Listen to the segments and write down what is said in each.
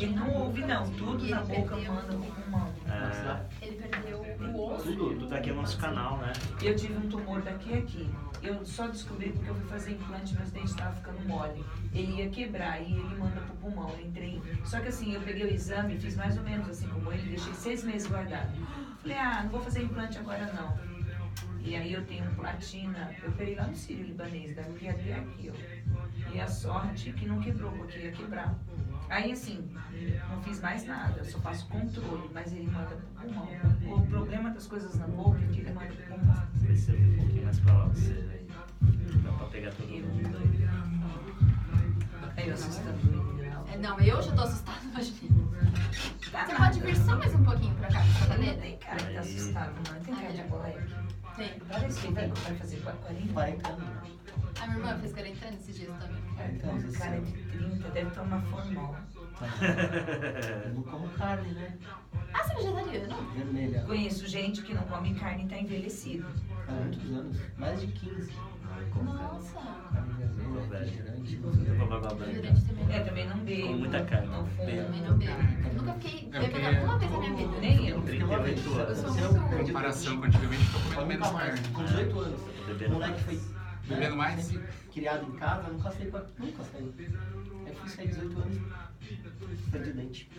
Ele não ouve não, tudo na boca manda pro pulmão. Ele perdeu o osso. Tudo tá aqui no nosso canal, né? Eu tive um tumor daqui a aqui. Eu só descobri porque eu fui fazer implante, meus dentes estavam ficando mole. Ele ia quebrar e ele manda pro pulmão. Eu entrei. Só que assim, eu peguei o exame, fiz mais ou menos assim como ele, deixei 6 meses guardado. Falei, não vou fazer implante agora não. E aí eu tenho platina, eu operei lá no Sírio Libanês, daqui até aqui, ó. E a sorte que não quebrou, porque ia quebrar. Aí assim, não fiz mais nada, eu só faço controle, mas ele manda pro pulmão. O problema das coisas na boca é que ele manda pro pulmão. Vê se eu vou um pouquinho mais pra lá vocês aí. Dá pra pegar todo mundo aí. Aí eu assustando ele. Não, eu já tô assustada, imagina. Você pode vir só mais um pouquinho pra cá, pra sua cadeira? Tem cara que tá assustado, não tem cara de moleque. Tem. Parece que vai fazer 40 anos. A minha irmã fez 40 anos esses dias também. Então, o cara é de 30, deve tomar formal. Eu não como carne, né? Ah, você é vegetariano? Vermelha. Conheço gente que não come carne e tá envelhecido. Há muitos anos. Mais de 15. Nossa. Carne vermelha, refrigerante. Refrigerante também. Eu também não bebo. Com muita carne. Não fumo. Também não bebo. Eu nunca fiquei bebendo uma vez na minha vida. Nem eu. 38 Eu anos. sou muito... Comparação com antigamente, eu tô comendo menos carne. Com 18 anos. Bebendo O moleque foi Bebendo mais? sempre criado em casa, nunca saí. Aí fui sair 18 anos, perdi dente.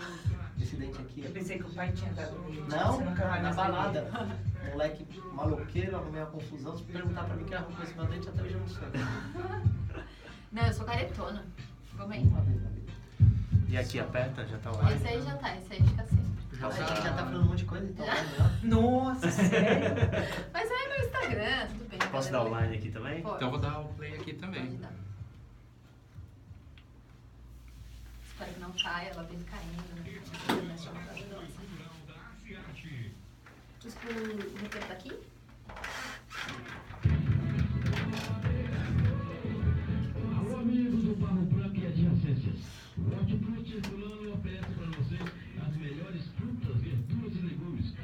Esse dente aqui, Eu pensei que o pai tinha dado medo. não, Você nunca vai na mais balada. Moleque maloqueiro, arrumei uma confusão. Se perguntar pra mim quem arrumou esse meu dente, até hoje eu não sei. Não, eu sou caretona. Vamos aí. Uma vez na vida. E aqui aperta, já tá lá. Esse aí já tá, esse aí fica sempre. A gente já tá falando um monte de coisa, então Já? vamos lá. Nossa, sério? Mas é meu Instagram, tudo bem. Posso dar o line aqui também? Pode. Então eu vou dar o play aqui Pode também. dar. Espero que não caia, ela vem caindo. Né? O roteiro tá aqui? Alô, amigos do Barro Branco e Adjacências. O Hortifruti Herculano oferece para vocês as melhores frutas, verduras e legumes.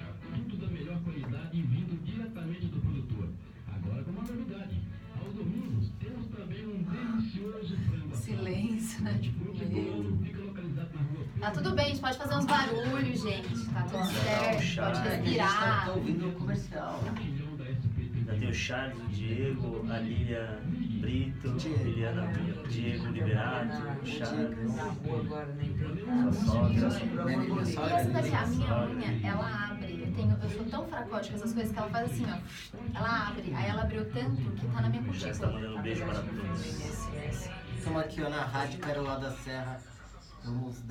Tudo da melhor qualidade e vindo diretamente do produtor. Agora com uma novidade. Aos domingos temos também um delicioso frango. Silêncio, né? Hortifruti Herculano fica localizado na rua. Tá tudo bem, a gente pode fazer uns barulhos, gente. Tá tudo certo, pode A gente respirar. tá ouvindo o comercial. Ainda tem o Charles, o Diego, a Lília Brito, Liliana Diego Liberato, o Charles, Na rua agora, nem tem. sua sogra. E essa daqui, a minha unha, ela abre. Eu sou tão fracote com essas coisas que ela faz assim, ó. Ela abre. Aí ela abriu tanto que tá na minha Já está cutícula. mandando um beijo para todos. Estamos aqui ó, na Rádio Carola da Serra. Vamos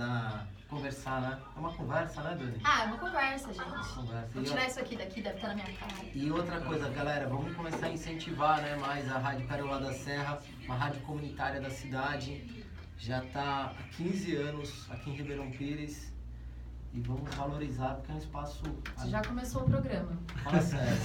conversar, né? É uma conversa, né, Dani? Ah, é uma conversa, gente. Conversa. Vou tirar isso aqui daqui, deve estar na minha cara. E outra coisa, galera, vamos começar a incentivar, né, mais a Rádio Carola da Serra, uma rádio comunitária da cidade. Já está há 15 anos aqui em Ribeirão Pires. E vamos valorizar, porque é um espaço... Você já começou o programa. Fala sério,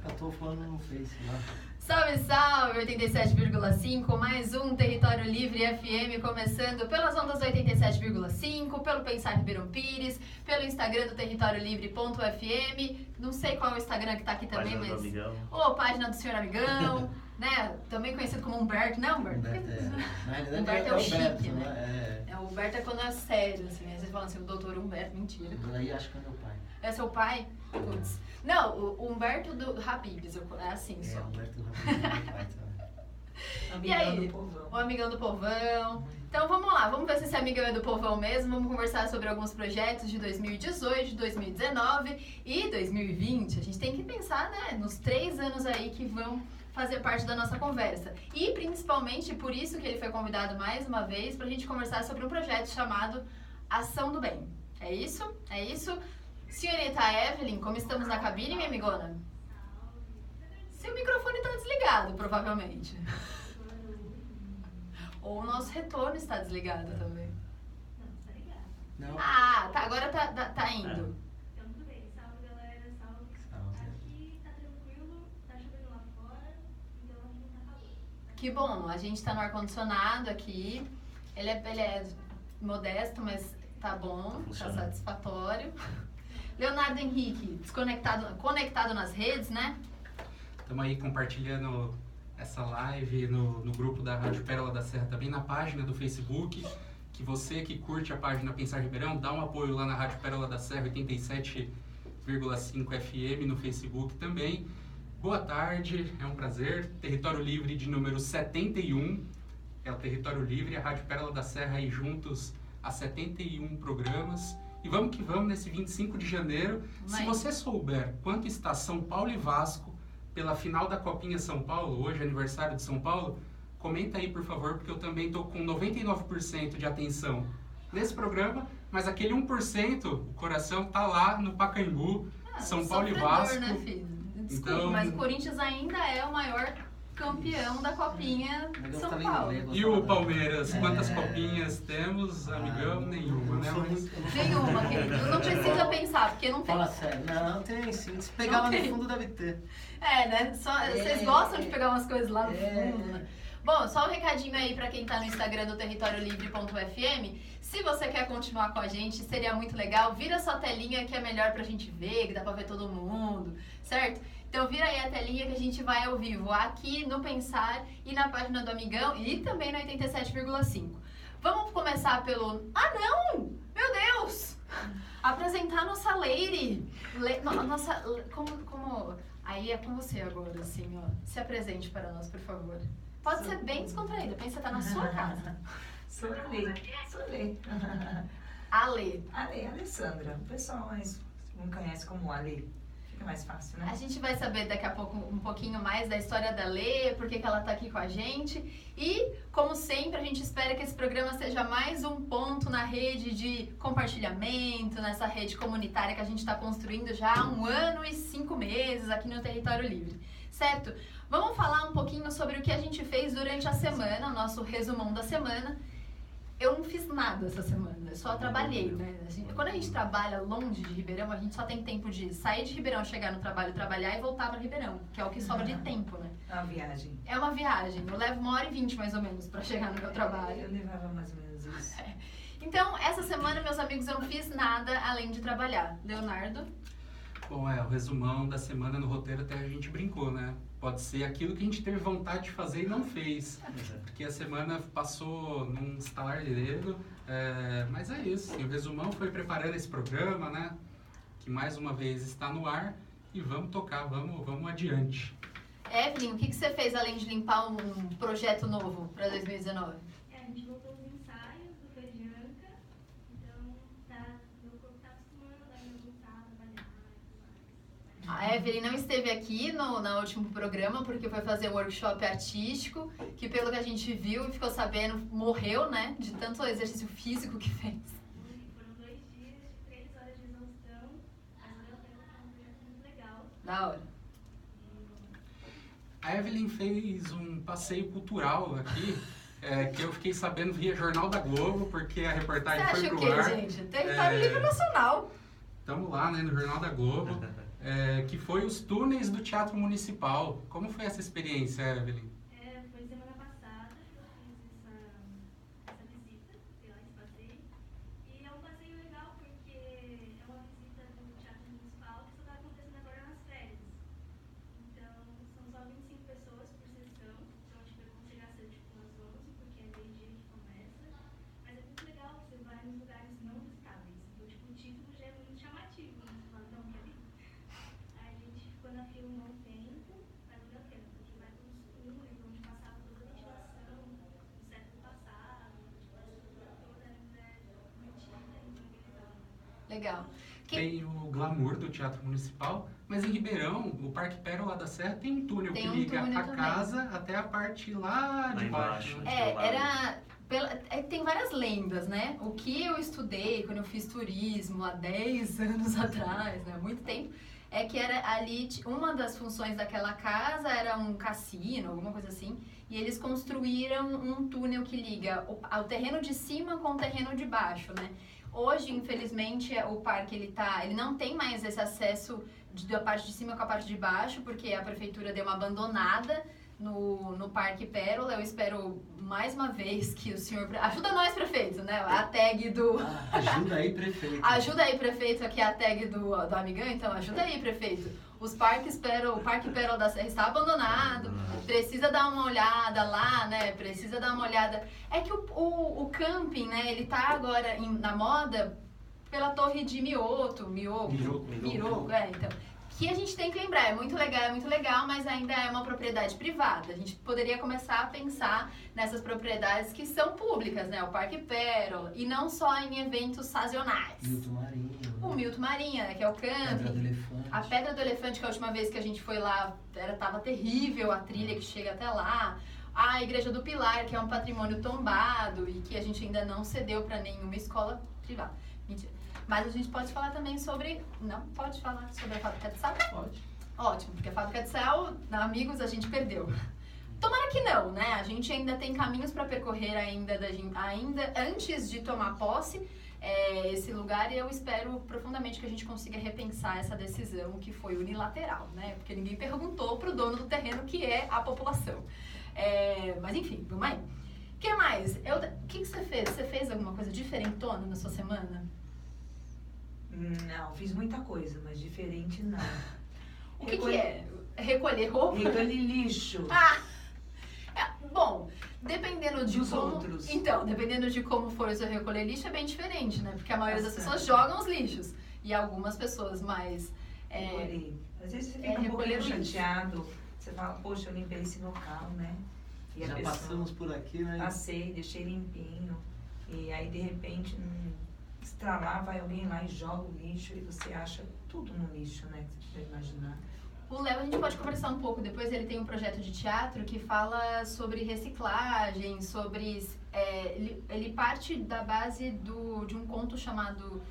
eu tô falando no Face, né? Salve, salve! 87,5, mais um Território Livre FM, começando pelas ondas 87,5, pelo Pensar Ribeirão Pires, pelo Instagram do territoriolivre.fm, não sei qual é o Instagram que tá aqui também, Página do mas... Amigão. Ô, página do Senhor Amigão, né? Também conhecido como Humberto, né, Humberto? Na realidade Humberto é o chique, né? né? É, o Humberto é quando é sério, assim, né? Vocês falam assim, o doutor Humberto, mentira. Aí acho que é meu pai. É seu pai? Putz. Não, o Humberto do Habibs, é assim É, só. Humberto Raposo, meu pai também. E aí? Amigão do povão. O amigão do povão. Então vamos lá, vamos ver se esse amigão é do povão mesmo. Vamos conversar sobre alguns projetos de 2018, de 2019 e 2020. A gente tem que pensar, né, nos 3 anos aí que vão fazer parte da nossa conversa. E principalmente por isso que ele foi convidado mais uma vez pra gente conversar sobre um projeto chamado Ação do Bem. É isso? É isso? Senhorita Evelyn, como estamos na cabine, minha amigona? Seu microfone está desligado, provavelmente. Ou o nosso retorno está desligado também. Não, tá ligado. Não. Ah, tá, agora tá indo. Então tudo bem. Salve, galera. Salve. Aqui tá tranquilo, tá chovendo lá fora, então aqui não tá calor. Que bom, a gente tá no ar-condicionado aqui. Ele é modesto, mas tá bom, tá funcionando. satisfatório. Leonardo Henrique, conectado nas redes, né? Estamos aí compartilhando essa live no grupo da Rádio Pérola da Serra, também na página do Facebook, que você que curte a página Pensar Ribeirão, dá um apoio lá na Rádio Pérola da Serra 87,5 FM no Facebook também. Boa tarde, é um prazer. Território Livre de número 71, é o Território Livre, a Rádio Pérola da Serra aí juntos há 71 programas. E vamos que vamos nesse 25 de janeiro. Se você souber quanto está São Paulo e Vasco pela final da Copinha São Paulo, hoje é aniversário de São Paulo, comenta aí, por favor, porque eu também estou com 99% de atenção nesse programa, mas aquele 1%, o coração tá lá no Pacaembu, São Paulo e Vasco. Né, filho? Desculpa, Então, mas o Corinthians ainda é o maior campeão da Copinha de São Paulo. E o Palmeiras, quantas copinhas temos, amigão? Nenhuma, né? Nenhuma, querido. Não precisa pensar, porque não tem. Fala sério. Não, tem sim. Se pegar lá no fundo deve ter. Né? Vocês gostam de pegar umas coisas lá no fundo, né? Bom, só um recadinho aí pra quem tá no Instagram do territoriolivre.fm. Se você quer continuar com a gente, seria muito legal. Vira sua telinha que é melhor pra gente ver, que dá pra ver todo mundo, certo? Então vira aí a telinha que a gente vai ao vivo aqui no Pensar e na página do Amigão e também no 87,5. Vamos começar pelo... Ah, não! Meu Deus! Apresentar nossa lady. Nossa... Como... Aí é com você agora, assim, ó. Se apresente para nós, por favor. Pode ser bem descontraída. Pensa que tá na sua casa. Sou a Lê. Sou a Lê. Ale. Ale, Alessandra. O pessoal mais me conhece como Ale. Fica mais fácil, né? A gente vai saber daqui a pouco um pouquinho mais da história da Lê, por que ela tá aqui com a gente. E, como sempre, a gente espera que esse programa seja mais um ponto na rede de compartilhamento, nessa rede comunitária que a gente está construindo já há 1 ano e 5 meses aqui no Território Livre. Certo? Vamos falar um pouquinho sobre o que a gente fez durante a semana, o nosso resumão da semana. Eu não fiz nada essa semana, eu só trabalhei, né? Quando a gente trabalha longe de Ribeirão, a gente só tem tempo de sair de Ribeirão, chegar no trabalho, trabalhar e voltar para Ribeirão, que é o que sobra de tempo, né? É uma viagem. É uma viagem, eu levo 1h20 mais ou menos para chegar no meu trabalho. Eu levava mais ou menos isso. Então, essa semana, meus amigos, eu não fiz nada além de trabalhar. Leonardo? Bom, o resumão da semana no roteiro até a gente brincou, né? Pode ser aquilo que a gente teve vontade de fazer e não fez. Porque a semana passou num estalar de dedo. Mas é isso. O resumão foi preparando esse programa, né? Que mais uma vez está no ar. E vamos tocar, vamos adiante. Evelyn, o que você fez além de limpar um projeto novo para 2019? A gente voltou os ensaios do Fejanca, então meu corpo tá acostumando a voltar a trabalhar. A Evelyn não esteve aqui no último programa porque foi fazer um workshop artístico, que pelo que a gente viu e ficou sabendo, morreu, né? De tanto exercício físico que fez. Foram 2 dias de 3 horas de exaustão, mas valeu a pena, foi um projeto muito legal. Da hora. A Evelyn fez um passeio cultural aqui, que eu fiquei sabendo via Jornal da Globo, porque a reportagem Você foi acha pro o quê, ar. gente? Território Livre Nacional. Estamos lá, né, no Jornal da Globo, que foi os túneis do Teatro Municipal. Como foi essa experiência, Evelyn? Foi semana passada que eu fiz essa visita, fui lá esse passeio. E é um passeio legal porque é uma visita do Teatro Municipal que só está acontecendo agora nas férias. Então, são só 25 pessoas por sessão. Então, a gente vai conseguir ser tipo umas 11, porque é meio-dia que começa. Mas é muito legal, você vai nos lugares não visitáveis. Então, tipo, o título já é muito chamativo, né? Você fala, não, quer ir? Aí a gente ficou na fila um bom tempo, mas valeu a pena, porque vai pelos túneis, onde passava toda a ventilação do século passado, tipo, a estrutura toda é mantida e organizada. Legal. Tem o glamour do Teatro Municipal, mas em Ribeirão, o Parque Pérola da Serra tem um túnel Tem que um liga túnel a também. casa até a parte lá de baixo. Tem várias lendas, né? O que eu estudei quando eu fiz turismo há 10 anos atrás, né? Há muito tempo, é que era ali, uma das funções daquela casa era um cassino, alguma coisa assim, e eles construíram um túnel que liga o terreno de cima com o terreno de baixo, né? Hoje, infelizmente, o parque ele não tem mais esse acesso da parte de cima com a parte de baixo, porque a prefeitura deu uma abandonada no Parque Pérola. Eu espero mais uma vez que o senhor... Ajuda nós, prefeito, né? A tag do... Ajuda aí, prefeito. Ajuda aí, prefeito, aqui é a tag do amigão, então ajuda aí, prefeito. o Parque Pérola da Serra está abandonado, precisa dar uma olhada lá, né? Precisa dar uma olhada. É que o camping, né, ele tá agora na moda pela torre de Mioco, então. Que a gente tem que lembrar, é muito legal, mas ainda é uma propriedade privada. A gente poderia começar a pensar nessas propriedades que são públicas, né? O Parque Pérola, e não só em eventos sazonais. Milton Marinho. O Milton Marinho, né, que é o camping. Pedra do Elefante. A Pedra do Elefante, que a última vez que a gente foi lá, tava terrível a trilha que chega até lá. A Igreja do Pilar, que é um patrimônio tombado e que a gente ainda não cedeu para nenhuma escola privada. Mentira. Mas a gente pode falar também sobre... Não pode falar sobre a Fábrica de Sal? Pode. Ótimo, porque a Fábrica de Sal, amigos, a gente perdeu. Tomara que não, né? A gente ainda tem caminhos para percorrer ainda antes de tomar posse esse lugar, e eu espero profundamente que a gente consiga repensar essa decisão que foi unilateral, né? Porque ninguém perguntou pro dono do terreno, que é a população. Mas enfim, vamos aí. O que mais? O que você fez? Você fez alguma coisa diferentona na sua semana? Não, fiz muita coisa, mas diferente não. O que é? Recolher roupa? Recolher lixo. Bom, dependendo de Dos como... outros. Então, dependendo de como for o seu recolher lixo, é bem diferente, né? Porque a maioria das Bastante. pessoas jogam os lixos. E algumas pessoas mais... Recolher. Às vezes você fica um recolher pouquinho o lixo. chateado. Você fala, poxa, eu limpei esse local, né? E Já a pessoa, passamos por aqui, né? Passei, deixei limpinho. E aí, de repente, estralar, vai alguém lá e joga o lixo. E você acha tudo no lixo, né? Que você pode imaginar. O Léo, a gente pode conversar um pouco depois, ele tem um projeto de teatro que fala sobre reciclagem, sobre... ele parte da base de um conto chamado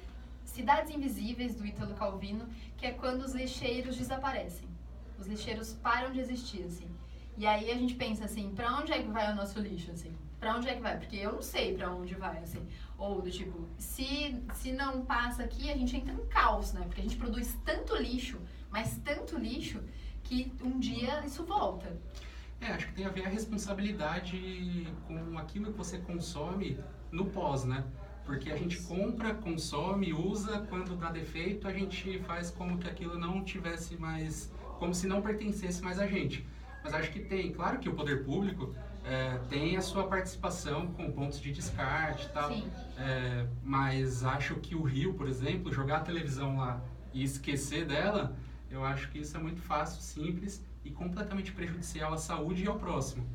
Cidades Invisíveis, do Ítalo Calvino, que é quando os lixeiros desaparecem. Os lixeiros param de existir, assim. E aí a gente pensa assim, pra onde é que vai o nosso lixo, assim? Pra onde é que vai? Porque eu não sei pra onde vai, assim. Ou do tipo, se não passa aqui, a gente entra em caos, né? Porque a gente produz tanto lixo, mas tanto lixo, que um dia isso volta. Acho que tem a ver a responsabilidade com aquilo que você consome no pós, né? Porque a gente compra, consome, usa, quando dá defeito, a gente faz como que aquilo não tivesse mais... como se não pertencesse mais a gente. Mas acho que tem, claro que o poder público tem a sua participação com pontos de descarte e tal. Sim. Mas acho que o Rio, por exemplo, jogar a televisão lá e esquecer dela, eu acho que isso é muito fácil, simples e completamente prejudicial à saúde e ao próximo.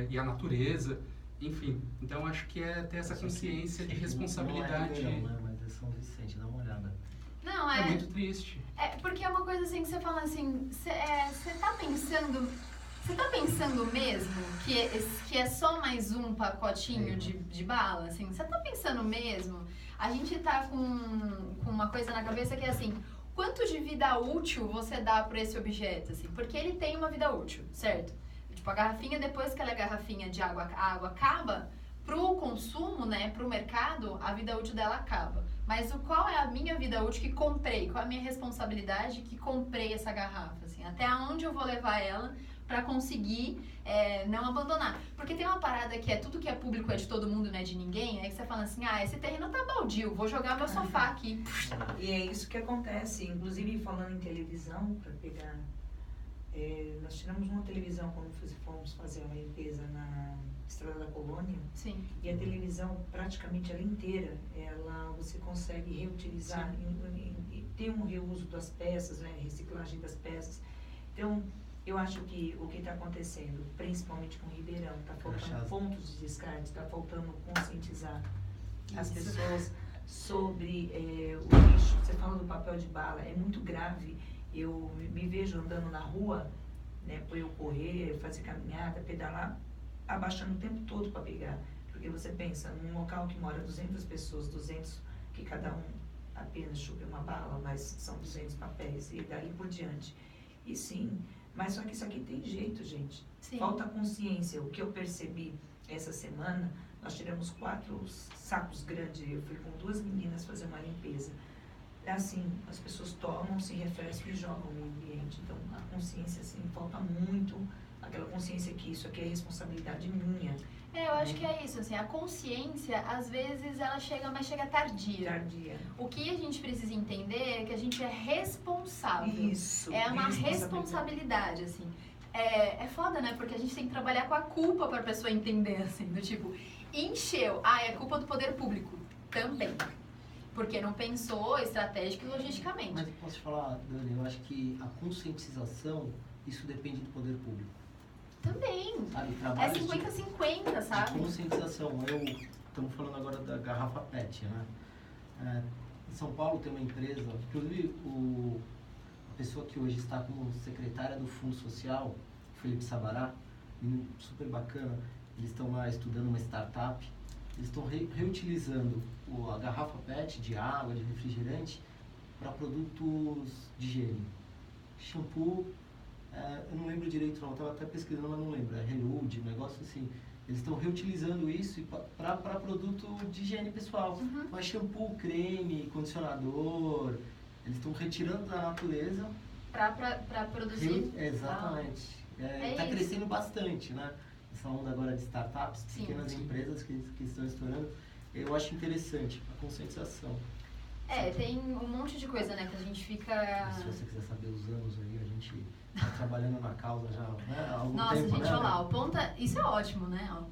E à natureza, enfim. Então acho que é ter essa consciência de responsabilidade. Não é Ribeirão, né? Mas é São Vicente, dá uma olhada. Não, É muito triste. Porque é uma coisa assim que você fala assim, você tá pensando mesmo que é só mais um pacotinho de bala, assim? Você tá pensando mesmo? A gente tá com uma coisa na cabeça que é assim, quanto de vida útil você dá para esse objeto, assim? Porque ele tem uma vida útil, certo? Tipo, a garrafinha, depois que ela é garrafinha de água, a água acaba, pro consumo, né, pro mercado, a vida útil dela acaba. Mas qual é a minha vida útil que comprei? Qual é a minha responsabilidade que comprei essa garrafa, assim? Até onde eu vou levar ela para conseguir não abandonar? Porque tem uma parada que tudo que é público é de todo mundo, não é de ninguém. Aí você fala assim, esse terreno tá baldio, vou jogar meu sofá aqui. E é isso que acontece. Inclusive, falando em televisão, para pegar... nós tiramos uma televisão quando fomos fazer uma limpeza na Estrada da Colônia. Sim. E a televisão, praticamente ela inteira, você consegue reutilizar, e tem um reuso das peças, né, reciclagem das peças. Então, eu acho que o que está acontecendo, principalmente com o Ribeirão, está faltando pontos de descarte, está faltando conscientizar as pessoas sobre o lixo. Você fala do papel de bala, é muito grave. Eu me vejo andando na rua, né, por eu correr, fazer caminhada, pedalar, abaixando o tempo todo para pegar. Porque você pensa, num local que mora 200 pessoas, 200 que cada um apenas chupe uma bala, mas são 200 papéis e daí por diante. E sim, mas só que isso aqui tem jeito, gente. Sim. Falta consciência. O que eu percebi essa semana, nós tiramos 4 sacos grandes, eu fui com 2 meninas fazer uma limpeza. Assim, as pessoas tomam, se refrescam e jogam no ambiente. Então, a consciência, assim, falta muito aquela consciência que isso aqui é responsabilidade minha. Eu acho que é isso, assim, a consciência, às vezes, ela chega, mas chega tardia. Tardia. O que a gente precisa entender é que a gente é responsável. Isso. É uma responsabilidade, assim. É foda, né? Porque a gente tem que trabalhar com a culpa pra pessoa entender, assim, do tipo, encheu. É culpa do poder público. Também. Porque não pensou estratégico e logisticamente. Mas posso te falar, Dani, eu acho que a conscientização, isso depende do poder público. Também. Sabe? É Trabalhos 50-50, de sabe? conscientização. Estamos falando agora da garrafa PET, né? Em São Paulo tem uma empresa, inclusive a pessoa que hoje está como secretária do Fundo Social, Felipe Sabará, super bacana, eles estão lá estudando uma startup, eles estão reutilizando a garrafa PET de água, de refrigerante, para produtos de higiene. Shampoo, eu não lembro direito não, estava até pesquisando, mas não lembro, é Rerude, um negócio assim. Eles estão reutilizando isso para produto de higiene pessoal. Uhum. Então, shampoo, creme, condicionador, eles estão retirando da natureza. Pra produzir. Exatamente. Está isso. crescendo bastante, né? Essa onda agora de startups, Sim, pequenas sim. empresas que estão estourando. Eu acho interessante a conscientização. Tem um monte de coisa, né, que a gente fica... Se você quiser saber os anos aí, a gente está trabalhando na causa já, né, há algum Nossa, tempo, gente, né? olha lá, o ponta... Isso é ótimo, né? Ó.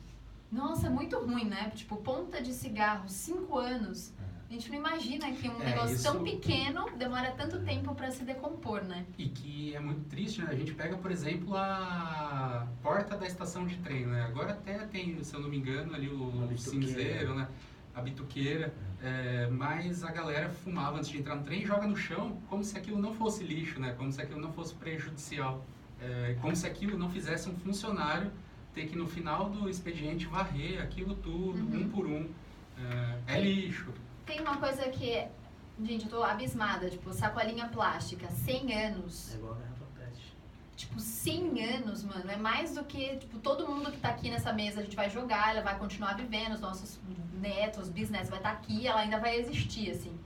Nossa, é muito ruim, né? Tipo, ponta de cigarro, 5 anos. A gente não imagina que um negócio isso- tão pequeno demora tanto tempo pra se decompor, né? E que é muito triste, né? A gente pega, por exemplo, a porta da estação de trem, né? Agora até tem, se eu não me engano, ali o bituqueira. cinzeiro, né? A bituqueira. Mas a galera fumava antes de entrar no trem e joga no chão como se aquilo não fosse lixo, né? Como se aquilo não fosse prejudicial. Como se aquilo não fizesse um funcionário ter que, no final do expediente, varrer aquilo tudo, um por um. É lixo. Tem uma coisa que... Gente, eu tô abismada. Tipo, sacolinha plástica, 100 anos. É igual a garrafa PET. Tipo, 100 anos, mano, é mais do que, tipo, todo mundo que tá aqui nessa mesa, a gente vai jogar, ela vai continuar vivendo, os nossos netos, bisnetos vai estar aqui, ela ainda vai existir, assim.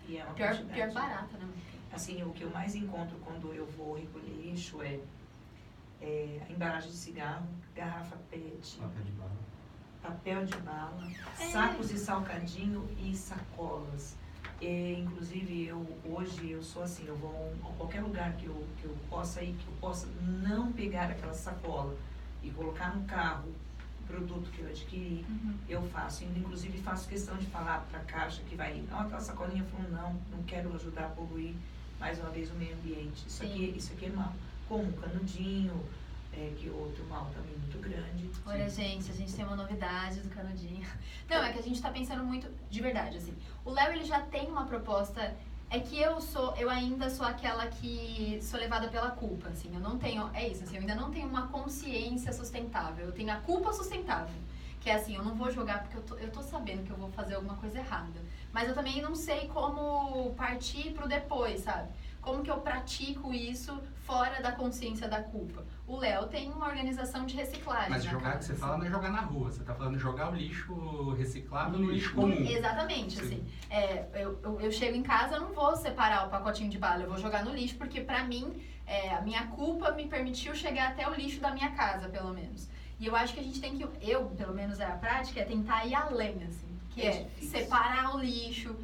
E é uma Pior quantidade. barata, né? Assim, o que eu mais encontro quando eu vou recolher lixo é a embalagem de cigarro, garrafa PET, Papel de bala. papel de bala, sacos de salgadinho e sacolas. Inclusive, hoje eu sou assim, eu vou a qualquer lugar que eu possa ir, que eu possa não pegar aquela sacola e colocar no carro o produto que eu adquiri, eu faço. Inclusive, faço questão de falar para a caixa que vai, aquela sacolinha, falou, não quero ajudar a poluir mais uma vez o meio ambiente. Isso aqui é mal. Como um canudinho, que outro mal também muito grande. Olha, gente, a gente tem uma novidade do canudinho. Não, é que a gente tá pensando muito, de verdade, assim. O Léo, ele já tem uma proposta, é que eu ainda sou aquela que sou levada pela culpa, assim. Eu não tenho, assim, eu ainda não tenho uma consciência sustentável. Eu tenho a culpa sustentável. Que é assim, eu não vou jogar porque eu tô sabendo que eu vou fazer alguma coisa errada. Mas eu também não sei como partir pro depois, sabe? Como que eu pratico isso fora da consciência da culpa? O Léo tem uma organização de reciclagem. Mas na jogar casa, que você assim. fala não é jogar na rua, você tá falando jogar o lixo reciclável no lixo comum. Exatamente, Sim. assim. Eu chego em casa, eu não vou separar o pacotinho de bala, eu vou jogar no lixo, porque pra mim, a minha culpa me permitiu chegar até o lixo da minha casa, pelo menos. E eu acho que a gente tem que, pelo menos a prática, é tentar ir além, assim. Que é difícil. separar o lixo,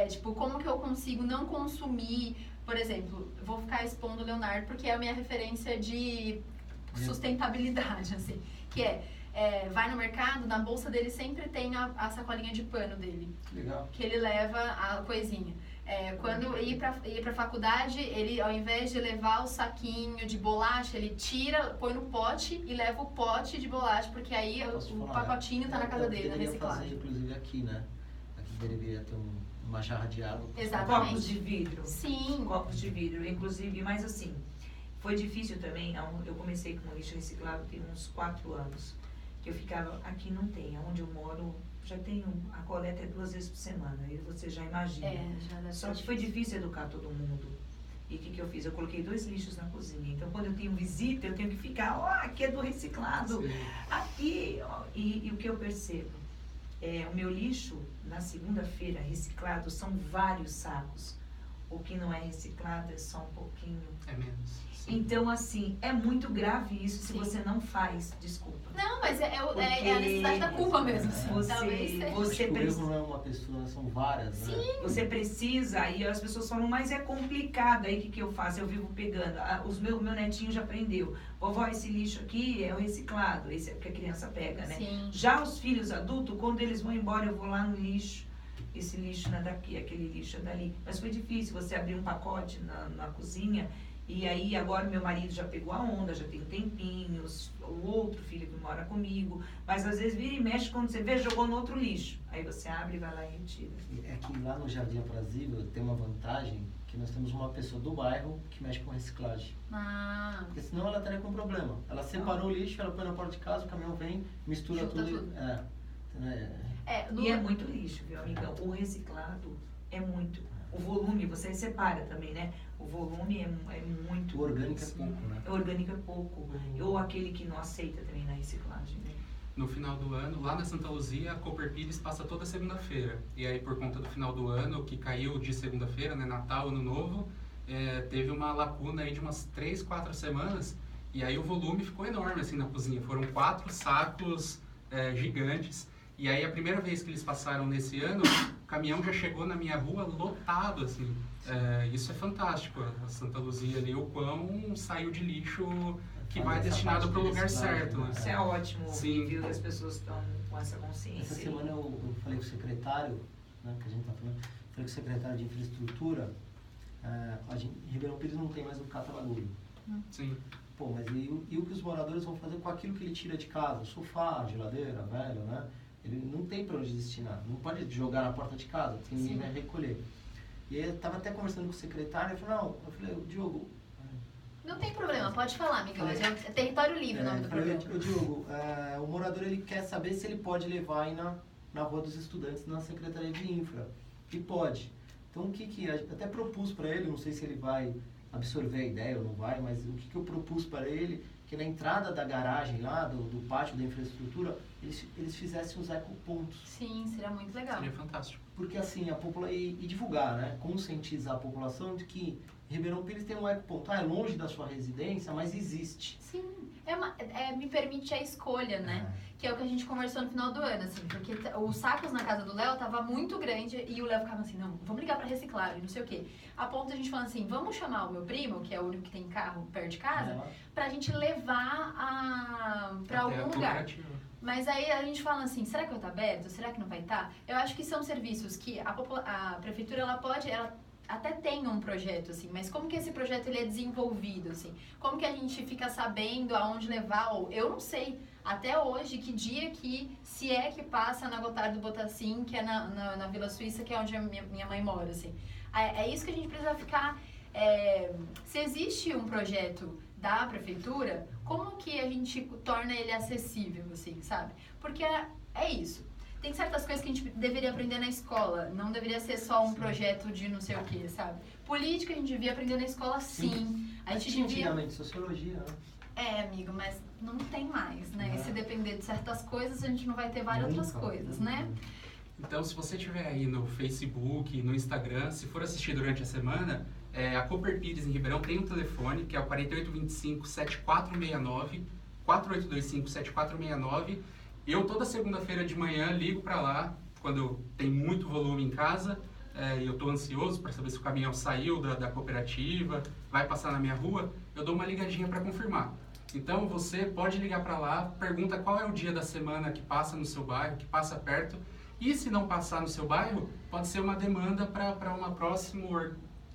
tipo, como que eu consigo não consumir. Por exemplo, eu vou ficar expondo o Leonardo porque é a minha referência de sustentabilidade, assim. Que vai no mercado, na bolsa dele sempre tem a sacolinha de pano dele. Legal. Que ele leva a coisinha. Quando ir pra faculdade, ele, ao invés de levar o saquinho de bolacha, ele tira, põe no pote e leva o pote de bolacha, porque aí Posso o falar? pacotinho tá na casa dele, na Deveria reciclagem. fazer, inclusive, aqui, né? Aqui deveria ter uma jarra de água. Exatamente. Copos de vidro. Sim. Copos de vidro, inclusive, mas assim, foi difícil também. Eu comecei com lixo reciclado tem uns 4 anos. Que eu ficava, aqui não tem, onde eu moro, já tenho, a coleta é 2 vezes por semana, aí você já imagina. Já deve Só ser que foi difícil educar todo mundo. E o que eu fiz? Eu coloquei 2 lixos na cozinha. Então, quando eu tenho visita, eu tenho que ficar, aqui é do reciclado, aqui. E o que eu percebo? O meu lixo, na segunda-feira, reciclado, são vários sacos. o que não é reciclado é só um pouquinho. É menos. Sim. Então, assim, é muito grave isso se Sim. você não faz, desculpa. Não, mas é a Porque necessidade da culpa mesmo. Talvez Você, seja. você, O precisa, erro não é uma pessoa, são várias, né? você precisa, e as pessoas falam, mas é complicado, aí o que eu faço? Eu vivo pegando, meu netinho já aprendeu, vovó, esse lixo aqui é o reciclado, esse é o que a criança pega, né? Sim. Já os filhos adultos, quando eles vão embora, eu vou lá no lixo, esse lixo não é daqui, aquele lixo é dali. Mas foi difícil você abrir um pacote na cozinha. E aí agora meu marido já pegou a onda, já tem um tempinho, o outro filho que mora comigo, mas às vezes vira e mexe quando você vê, jogou no outro lixo. Aí você abre e vai lá e retira. É que lá no Jardim Aprazível tem uma vantagem que nós temos uma pessoa do bairro que mexe com reciclagem. Ah, Porque senão ela estaria com problema. Ela separou o lixo, ela põe na porta de casa, o caminhão vem, mistura Junta tudo. tudo. E é muito lixo, viu, amigão? O reciclado é muito. O volume, você separa também, né? O volume é muito. O orgânico é pouco, né? O orgânico é pouco. Ou aquele que não aceita também na reciclagem, né? No final do ano, lá na Santa Luzia, a Cooper Pires passa toda segunda-feira. E aí, por conta do final do ano, que caiu de segunda-feira, né, Natal, Ano Novo, teve uma lacuna aí de umas 3, 4 semanas. E aí o volume ficou enorme, assim, na cozinha. Foram 4 sacos gigantes. E aí, a primeira vez que eles passaram nesse ano, o caminhão já chegou na minha rua lotado, assim. Isso é fantástico. A Santa Luzia ali, o quão saiu de lixo que vai destinado para o lugar certo, né? Isso é ótimo, Sim. viu? Que as pessoas estão com essa consciência. Essa aí. semana eu falei com o secretário, né, que a gente está falando, falei com o secretário de infraestrutura, em Ribeirão Pires não tem mais o cata-bagulho. Sim. Pô, mas e o que os moradores vão fazer com aquilo que ele tira de casa? Sofá, geladeira, velho, né? Ele não tem para onde destinar, não pode jogar na porta de casa, porque ninguém vai recolher. E aí eu estava até conversando com o secretário, eu falei, Diogo... não tem problema, pode falar, Miguel. É território livre o nome do programa. Diogo, o morador ele quer saber se ele pode levar aí na Rua dos Estudantes, na Secretaria de Infra. E pode. Então o que até propus para ele, não sei se ele vai absorver a ideia ou não vai, mas o que eu propus para ele, que na entrada da garagem lá, do pátio da infraestrutura, eles fizessem os ecopontos. Sim, seria muito legal. Seria fantástico. Porque assim, a população, e divulgar, né? Conscientizar a população de que Ribeirão Pires tem um ecoponto. É longe da sua residência, mas existe. Sim, me permite a escolha, né? Que é o que a gente conversou no final do ano, assim, porque os sacos na casa do Léo tava muito grande e o Léo ficava assim, não, vamos ligar pra reciclagem, não sei o quê. A ponto de a gente falando assim, vamos chamar o meu primo, que é o único que tem carro perto de casa, pra gente levar pra Até algum a lugar. cooperativa. Mas aí a gente fala assim, será que vai estar aberto? Será que não vai estar? Eu acho que são serviços que a prefeitura, ela até tem um projeto, assim, mas como que esse projeto ele é desenvolvido, assim? Como que a gente fica sabendo aonde levar? Ou eu não sei até hoje que dia se é que passa na Gotardo do Botacim, que é na Vila Suíça, que é onde a minha mãe mora, assim. É isso que a gente precisa ficar... se existe um projeto da prefeitura, como que a gente torna ele acessível, assim, sabe? Porque é isso. Tem certas coisas que a gente deveria aprender na escola, não deveria ser só um projeto de não sei o que, sabe? Política a gente devia aprender na escola, sim. A gente devia... Antigamente, sociologia, né? Amigo, mas não tem mais, né? E se depender de certas coisas, a gente não vai ter várias outras coisas, né? Então, se você estiver aí no Facebook, no Instagram, se for assistir durante a semana, a Cooper Pires em Ribeirão tem um telefone, que é o 4825-7469, 4825-7469. Eu, toda segunda-feira de manhã, ligo para lá, quando tem muito volume em casa, e eu estou ansioso para saber se o caminhão saiu da cooperativa, vai passar na minha rua, eu dou uma ligadinha para confirmar. Então, você pode ligar para lá, pergunta qual é o dia da semana que passa no seu bairro, que passa perto, e se não passar no seu bairro, pode ser uma demanda para um próximo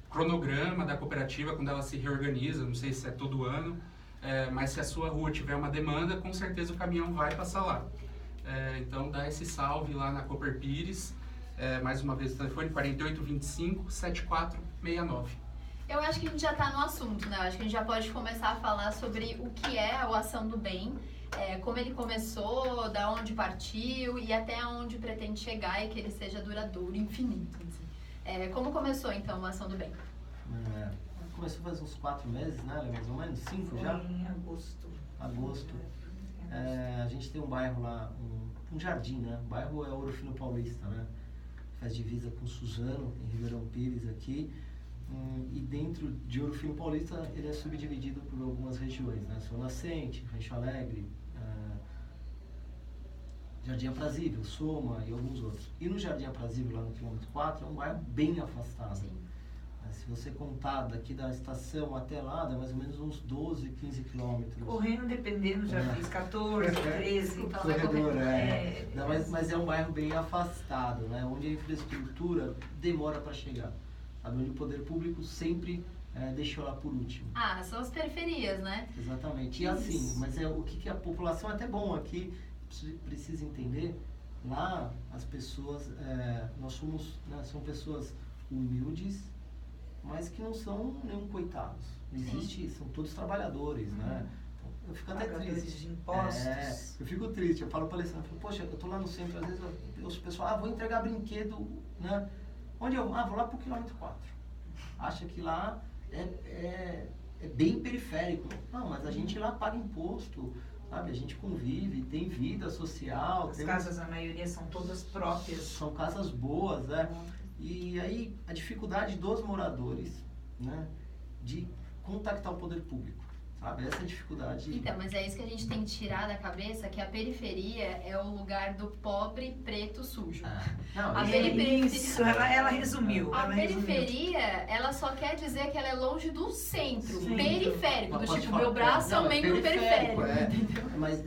cronograma da cooperativa, quando ela se reorganiza, não sei se é todo ano, mas se a sua rua tiver uma demanda, com certeza o caminhão vai passar lá. Então, dá esse salve lá na Cooper Pires, mais uma vez o telefone 4825-7469. Eu acho que a gente já está no assunto, né? Eu acho que a gente já pode começar a falar sobre o que é a Ação do Bem, como ele começou, da onde partiu e até onde pretende chegar e que ele seja duradouro, infinito. Assim. Como começou, então, a Ação do Bem? Começou faz uns 4 meses, né? Mais ou menos, 5 já? Em agosto. A gente tem um bairro lá, um jardim, né? O bairro é Ouro Fino Paulista, né? Faz divisa com Suzano, em Ribeirão Pires aqui. E dentro de Ouro Fino Paulista, ele é subdividido por algumas regiões, né? Sol Nascente, Rancho Alegre, Jardim Aprazível, Soma e alguns outros. E no Jardim Aprazível, lá no quilômetro 4, é um bairro bem afastado. Sim. Se você contar daqui da estação até lá, dá mais ou menos uns 12, 15 quilômetros. Correndo, dependendo, já fiz 14, 13. Corredor, mas é um bairro bem afastado, né? Onde a infraestrutura demora para chegar. Sabe? Onde o poder público sempre deixou lá por último. São as periferias, né? Exatamente. E assim, mas o que a população, é até bom aqui, precisa entender, lá as pessoas, nós somos, né, são pessoas humildes, mas que não são nenhum coitados. Existe, são todos trabalhadores, né? Então, eu fico até triste. De impostos. Eu fico triste, eu falo para a Alessandra, poxa, eu tô lá no centro, às vezes os pessoal, vou entregar brinquedo, né? Onde eu vou lá pro quilômetro 4. Acha que lá é bem periférico. Não, mas a gente lá paga imposto, sabe? A gente convive, tem vida social. As casas, a maioria, são todas próprias. São casas boas, né? E aí, a dificuldade dos moradores, né, de contactar o poder público, sabe? Essa é a dificuldade. Então, mas é isso que a gente tem que tirar da cabeça, que a periferia é o lugar do pobre preto sujo. Não, A Isso, ela resumiu. A ela periferia, ela só quer dizer que ela é longe do centro, Sim. periférico, do Pode tipo, falar. meu braço é um membro periférico. Entendeu? Mas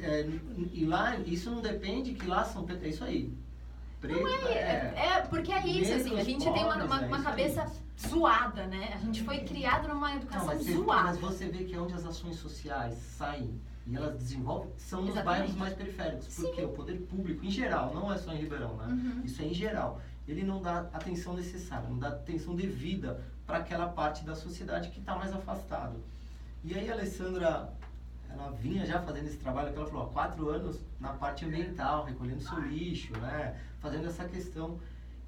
e lá, isso não depende que lá são pretos, é isso aí. Preto, porque é isso, assim, a gente tem uma cabeça zoada, né? A gente foi criado numa educação zoada. Mas você vê que onde as ações sociais saem e elas desenvolvem, são nos bairros mais periféricos. Porque o poder público, em geral, não é só em Ribeirão, né? Isso é em geral. Ele não dá atenção necessária, não dá atenção devida para aquela parte da sociedade que está mais afastado. E aí a Alessandra, ela vinha já fazendo esse trabalho, que ela falou, 4 anos na parte ambiental, recolhendo seu lixo, né? Fazendo essa questão.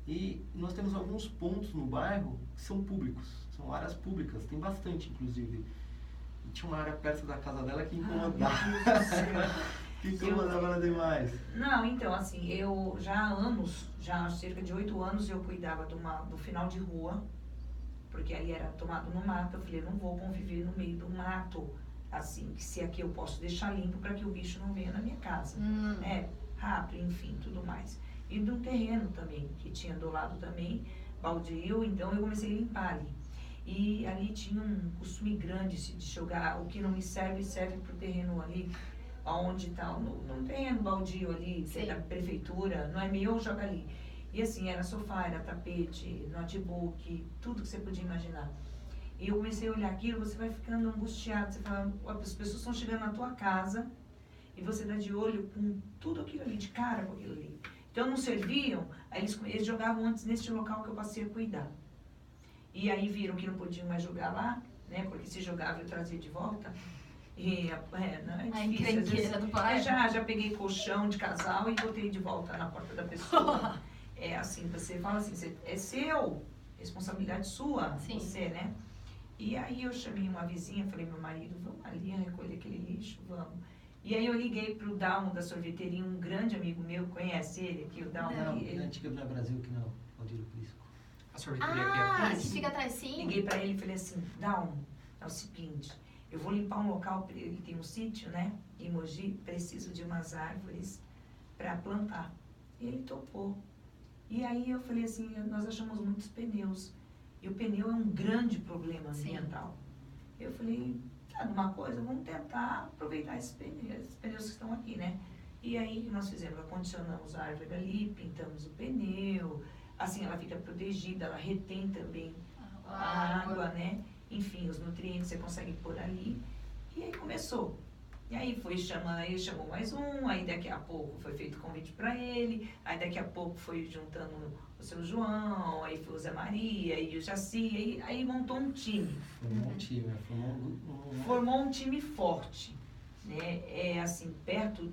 E nós temos alguns pontos no bairro que são públicos, são áreas públicas, tem bastante, inclusive. E tinha uma área perto da casa dela que incomodava. Que incomodava demais. Não, então, assim, eu já há anos, já há cerca de 8 anos, eu cuidava do final de rua, porque ali era tomado no mato. Eu falei, não vou conviver no meio do mato, assim, que se aqui eu posso deixar limpo para que o bicho não venha na minha casa, né? Rato, enfim, tudo mais. E do terreno também, que tinha do lado também, baldio, então eu comecei a limpar ali. E ali tinha um costume grande de jogar o que não me serve, serve para o terreno ali, onde está, no terreno baldio ali, que é da prefeitura, não é meu, joga ali. E assim, era sofá, era tapete, notebook, tudo que você podia imaginar. E eu comecei a olhar aquilo, você vai ficando angustiado, você fala, as pessoas estão chegando na tua casa e você dá de olho com tudo aquilo ali, de cara com aquilo ali. Então não serviam, aí eles jogavam antes neste local que eu passei a cuidar. E aí viram que não podiam mais jogar lá, né? Porque se jogava eu trazia de volta. E não é difícil. Às vezes, do pai. Já peguei colchão de casal e botei de volta na porta da pessoa. É assim, você fala assim, é seu, responsabilidade sua, você, né? E aí eu chamei uma vizinha, falei, meu marido, vamos ali recolher aquele lixo, vamos. E aí eu liguei pro Dalmo da sorveteria, um grande amigo meu, conhece ele aqui, o Dalmo. Não, ele... é antiga do Brasil, que não, Valdir Prisco. A sorveteria aqui que fica atrás, sim. Liguei pra ele e falei assim, Dalmo, é o seguinte, eu vou limpar um local, ele tem um sítio, né, em Mogi, preciso de umas árvores para plantar. E ele topou. E aí eu falei assim, nós achamos muitos pneus. E o pneu é um grande problema ambiental. Eu falei, uma coisa, vamos tentar aproveitar esses pneus que estão aqui, né? E aí nós fizemos, acondicionamos a árvore ali, pintamos o pneu, assim ela fica protegida, ela retém também a água, né? Enfim, os nutrientes você consegue pôr ali. E aí começou. E aí foi chamando, aí chamou mais um, aí daqui a pouco foi feito convite para ele, aí daqui a pouco foi juntando o seu João, aí foi o Zé Maria, e o Jaci, aí montou um time. Formou um time, formou um time forte, né? É assim, perto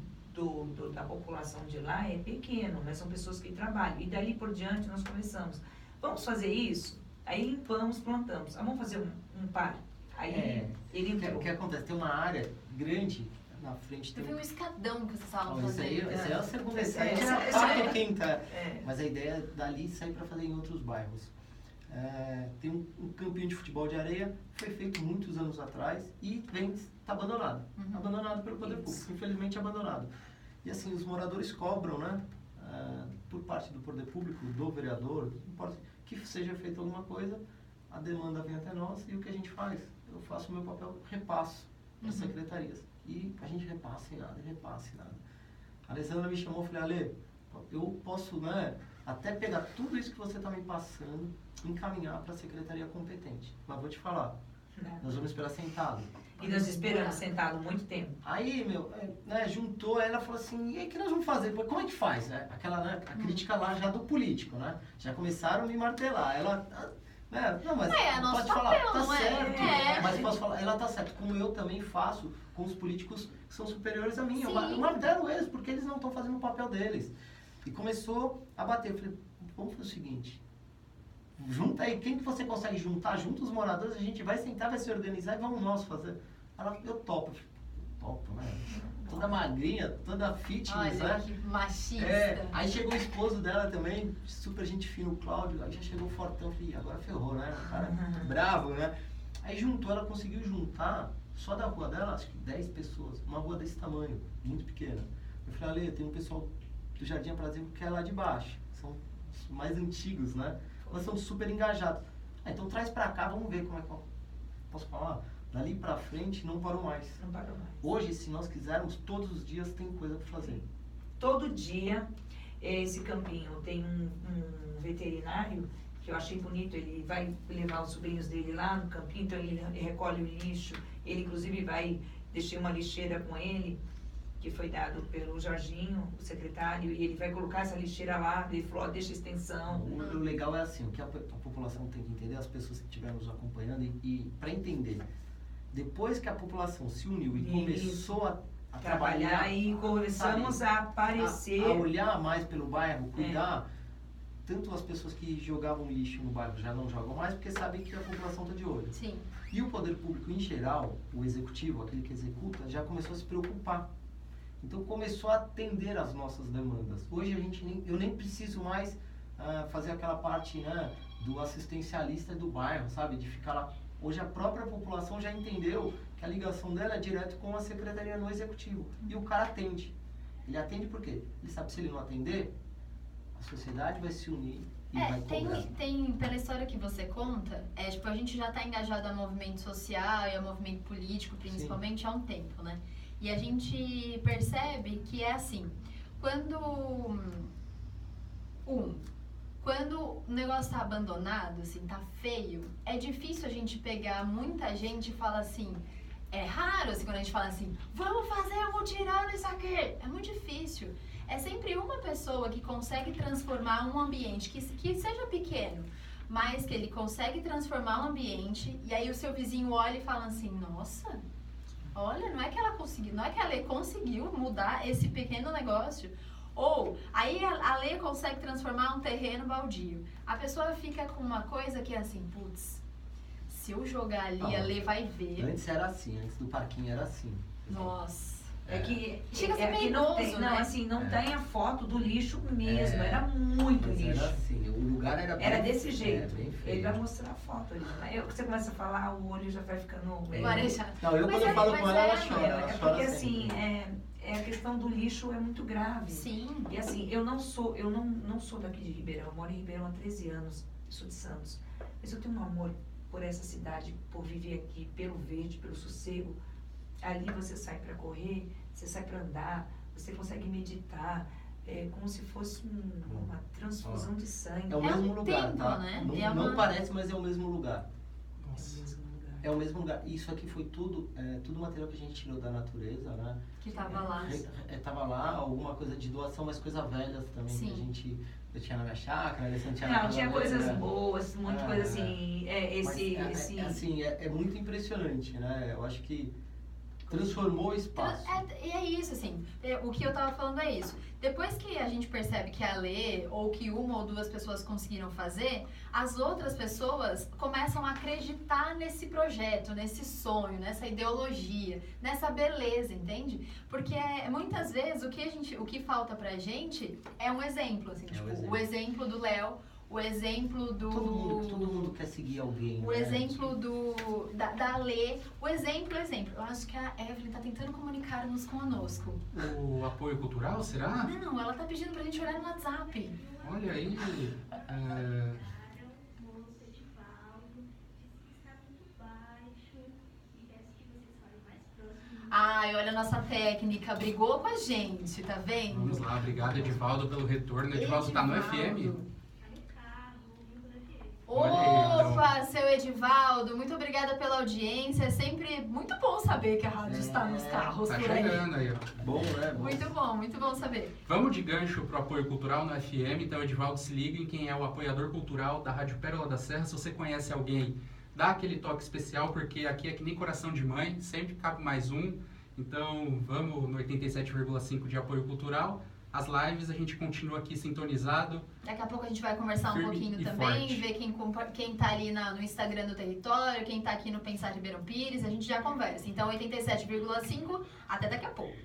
da população de lá é pequeno, mas são pessoas que trabalham. E dali por diante nós começamos, vamos fazer isso? Aí limpamos, plantamos. Vamos fazer um par. Aí ele entrou. O que acontece? Tem uma área grande na frente. Eu vi um escadão que vocês estavam Esse aí fazendo. é a segunda, Esse essa é é a quarta ou quinta. É. Mas a ideia é dali sair para fazer em outros bairros. tem um campinho de futebol de areia, foi feito muitos anos atrás e está abandonado. Abandonado pelo poder público, infelizmente abandonado. E assim, os moradores cobram, né, por parte do poder público, do vereador, não importa, que seja feita alguma coisa, a demanda vem até nós e o que a gente faz? Eu faço o meu papel, repasso as secretarias. E a gente repassa e nada, repassa e nada. A Alessandra me chamou e falei, Ale, eu posso, né, até pegar tudo isso que você está me passando, encaminhar para a secretaria competente. Mas vou te falar, nós vamos esperar sentado. E nós esperamos sentado muito tempo. Aí, juntou, aí ela falou assim, e aí, o que nós vamos fazer? Como é que faz? Aquela, né, a crítica lá já do político, né? Já começaram a me martelar. Ela, não, mas nosso pode papel, falar, tá não é? certo. Mas posso falar, ela tá certo, como eu também faço com os políticos que são superiores a mim. Eu martelo eles, porque eles não estão fazendo o papel deles. E começou a bater. Eu falei, vamos fazer o seguinte, junta aí, quem que você consegue juntar? Junta os moradores, a gente vai sentar, vai se organizar e vamos nós fazer. Ela, eu topo. Topo, né? Toda magrinha, toda fitness, olha, né? que machista. Aí chegou o esposo dela também, super gente fina, o Cláudio, aí já chegou fortão, falei, agora ferrou, né? O cara bravo, né? Aí juntou, ela conseguiu juntar, só da rua dela, acho que 10 pessoas, uma rua desse tamanho, muito pequena. Eu falei, Ale, tem um pessoal do Jardim Aprazível que é lá de baixo, são os mais antigos, né? Elas são super engajados. Então traz pra cá, vamos ver como é que eu posso falar. Dali pra frente não parou mais. Não parou mais. Hoje, se nós quisermos, todos os dias tem coisa pra fazer. Todo dia, esse campinho tem um veterinário que eu achei bonito, ele vai levar os sobrinhos dele lá no campinho, então ele recolhe o lixo, ele inclusive vai, deixei uma lixeira com ele, que foi dado pelo Jorginho, o secretário, e ele vai colocar essa lixeira lá, ele falou, deixa extensão. O legal é assim, o que a população tem que entender, as pessoas que estiverem nos acompanhando, e para entender, depois que a população se uniu e começou a trabalhar e começamos a aparecer, a olhar mais pelo bairro, cuidar, tanto as pessoas que jogavam lixo no bairro já não jogam mais, porque sabem que a população está de olho. Sim. E o poder público em geral, o executivo, aquele que executa, já começou a se preocupar. Então começou a atender às nossas demandas. Hoje eu nem preciso mais fazer aquela parte, né, do assistencialista do bairro, sabe? De ficar lá. Hoje a própria população já entendeu que a ligação dela é direto com a secretaria no executivo. E o cara atende. Ele atende por quê? Ele sabe que se ele não atender, a sociedade vai se unir e vai cobrar. Tem, pela história que você conta, tipo, a gente já está engajado a movimento social e a movimento político, principalmente, há um tempo, né? E a gente percebe que é assim, quando o negócio tá abandonado, assim, tá feio, é difícil a gente pegar muita gente e falar assim, é raro assim quando a gente fala assim, vamos fazer um mutirão nisso aqui, é muito difícil. É sempre uma pessoa que consegue transformar um ambiente, que seja pequeno, mas que ele consegue transformar um ambiente, e aí o seu vizinho olha e fala assim, nossa, olha, não é que ela conseguiu mudar esse pequeno negócio. Ou, aí a Lê consegue transformar um terreno baldio. A pessoa fica com uma coisa que é assim, putz, se eu jogar ali, a Lê vai ver. Antes era assim, antes do parquinho era assim. Nossa. É que chega a ser que penoso, não tem, né? não, assim, não tem a foto do lixo mesmo, era muito lixo. Era assim, o lugar era bem, desse jeito. Bem feio. Ele vai mostrar a foto ali. Aí você começa a falar, o olho já vai ficando marejado. Não, quando eu falo com ela chora. É porque assim, a questão do lixo é muito grave. Sim. E assim, eu não sou daqui de Ribeirão, eu moro em Ribeirão há 13 anos, sou de Santos. Mas eu tenho um amor por essa cidade, por viver aqui, pelo verde, pelo sossego. Ali você sai para correr, você sai para andar, você consegue meditar, como se fosse uma transfusão de sangue. É o mesmo lugar, tempo, tá? Né? Não parece, mas é o mesmo lugar. Nossa. É o mesmo lugar. Isso aqui foi tudo material que a gente tirou da natureza, né? Que tava lá. Tava lá, alguma coisa de doação, mas coisa velha também. Sim. Que eu tinha na minha chácara, a tinha Não, tinha coisas boas, muita coisa assim. Assim, é muito impressionante, né? Eu acho que transformou o espaço. E é isso, assim, o que eu tava falando é isso. Depois que a gente percebe que a Lê, ou que uma ou duas pessoas conseguiram fazer, as outras pessoas começam a acreditar nesse projeto, nesse sonho, nessa ideologia, nessa beleza, entende? Porque muitas vezes o que falta pra gente é um exemplo, assim, o exemplo do Léo, o exemplo do... Todo mundo seguir alguém. O né? exemplo da Lê, o exemplo. Eu acho que a Evelyn tá tentando comunicar-nos conosco. O apoio cultural, será? Não, ela tá pedindo pra gente olhar no WhatsApp. Olha aí. O moço Edivaldo disse que está muito baixo e peço que vocês falem mais próximo. Ai, olha a nossa técnica, brigou com a gente, tá vendo? Vamos lá, obrigado Edivaldo pelo retorno. Edivaldo tá no FM? Está no carro, ouvindo o FM. Olha aí, Opa, seu Edivaldo, muito obrigada pela audiência. É sempre muito bom saber que a rádio está nos carros Tá por aí. chegando aí, ó. Bom, né? Bom. Muito bom saber. Vamos de gancho pro apoio cultural no FM, então Edivaldo, se liga em quem é o apoiador cultural da Rádio Pérola da Serra. Se você conhece alguém, dá aquele toque especial, porque aqui é que nem coração de mãe, sempre cabe mais um. Então vamos no 87,5 de apoio cultural. As lives a gente continua aqui sintonizado. Daqui a pouco a gente vai conversar um Firme pouquinho e também, forte. ver quem tá ali no Instagram do Território, quem tá aqui no Pensar Ribeirão Pires, a gente já conversa. Então 87,5, até daqui a pouco.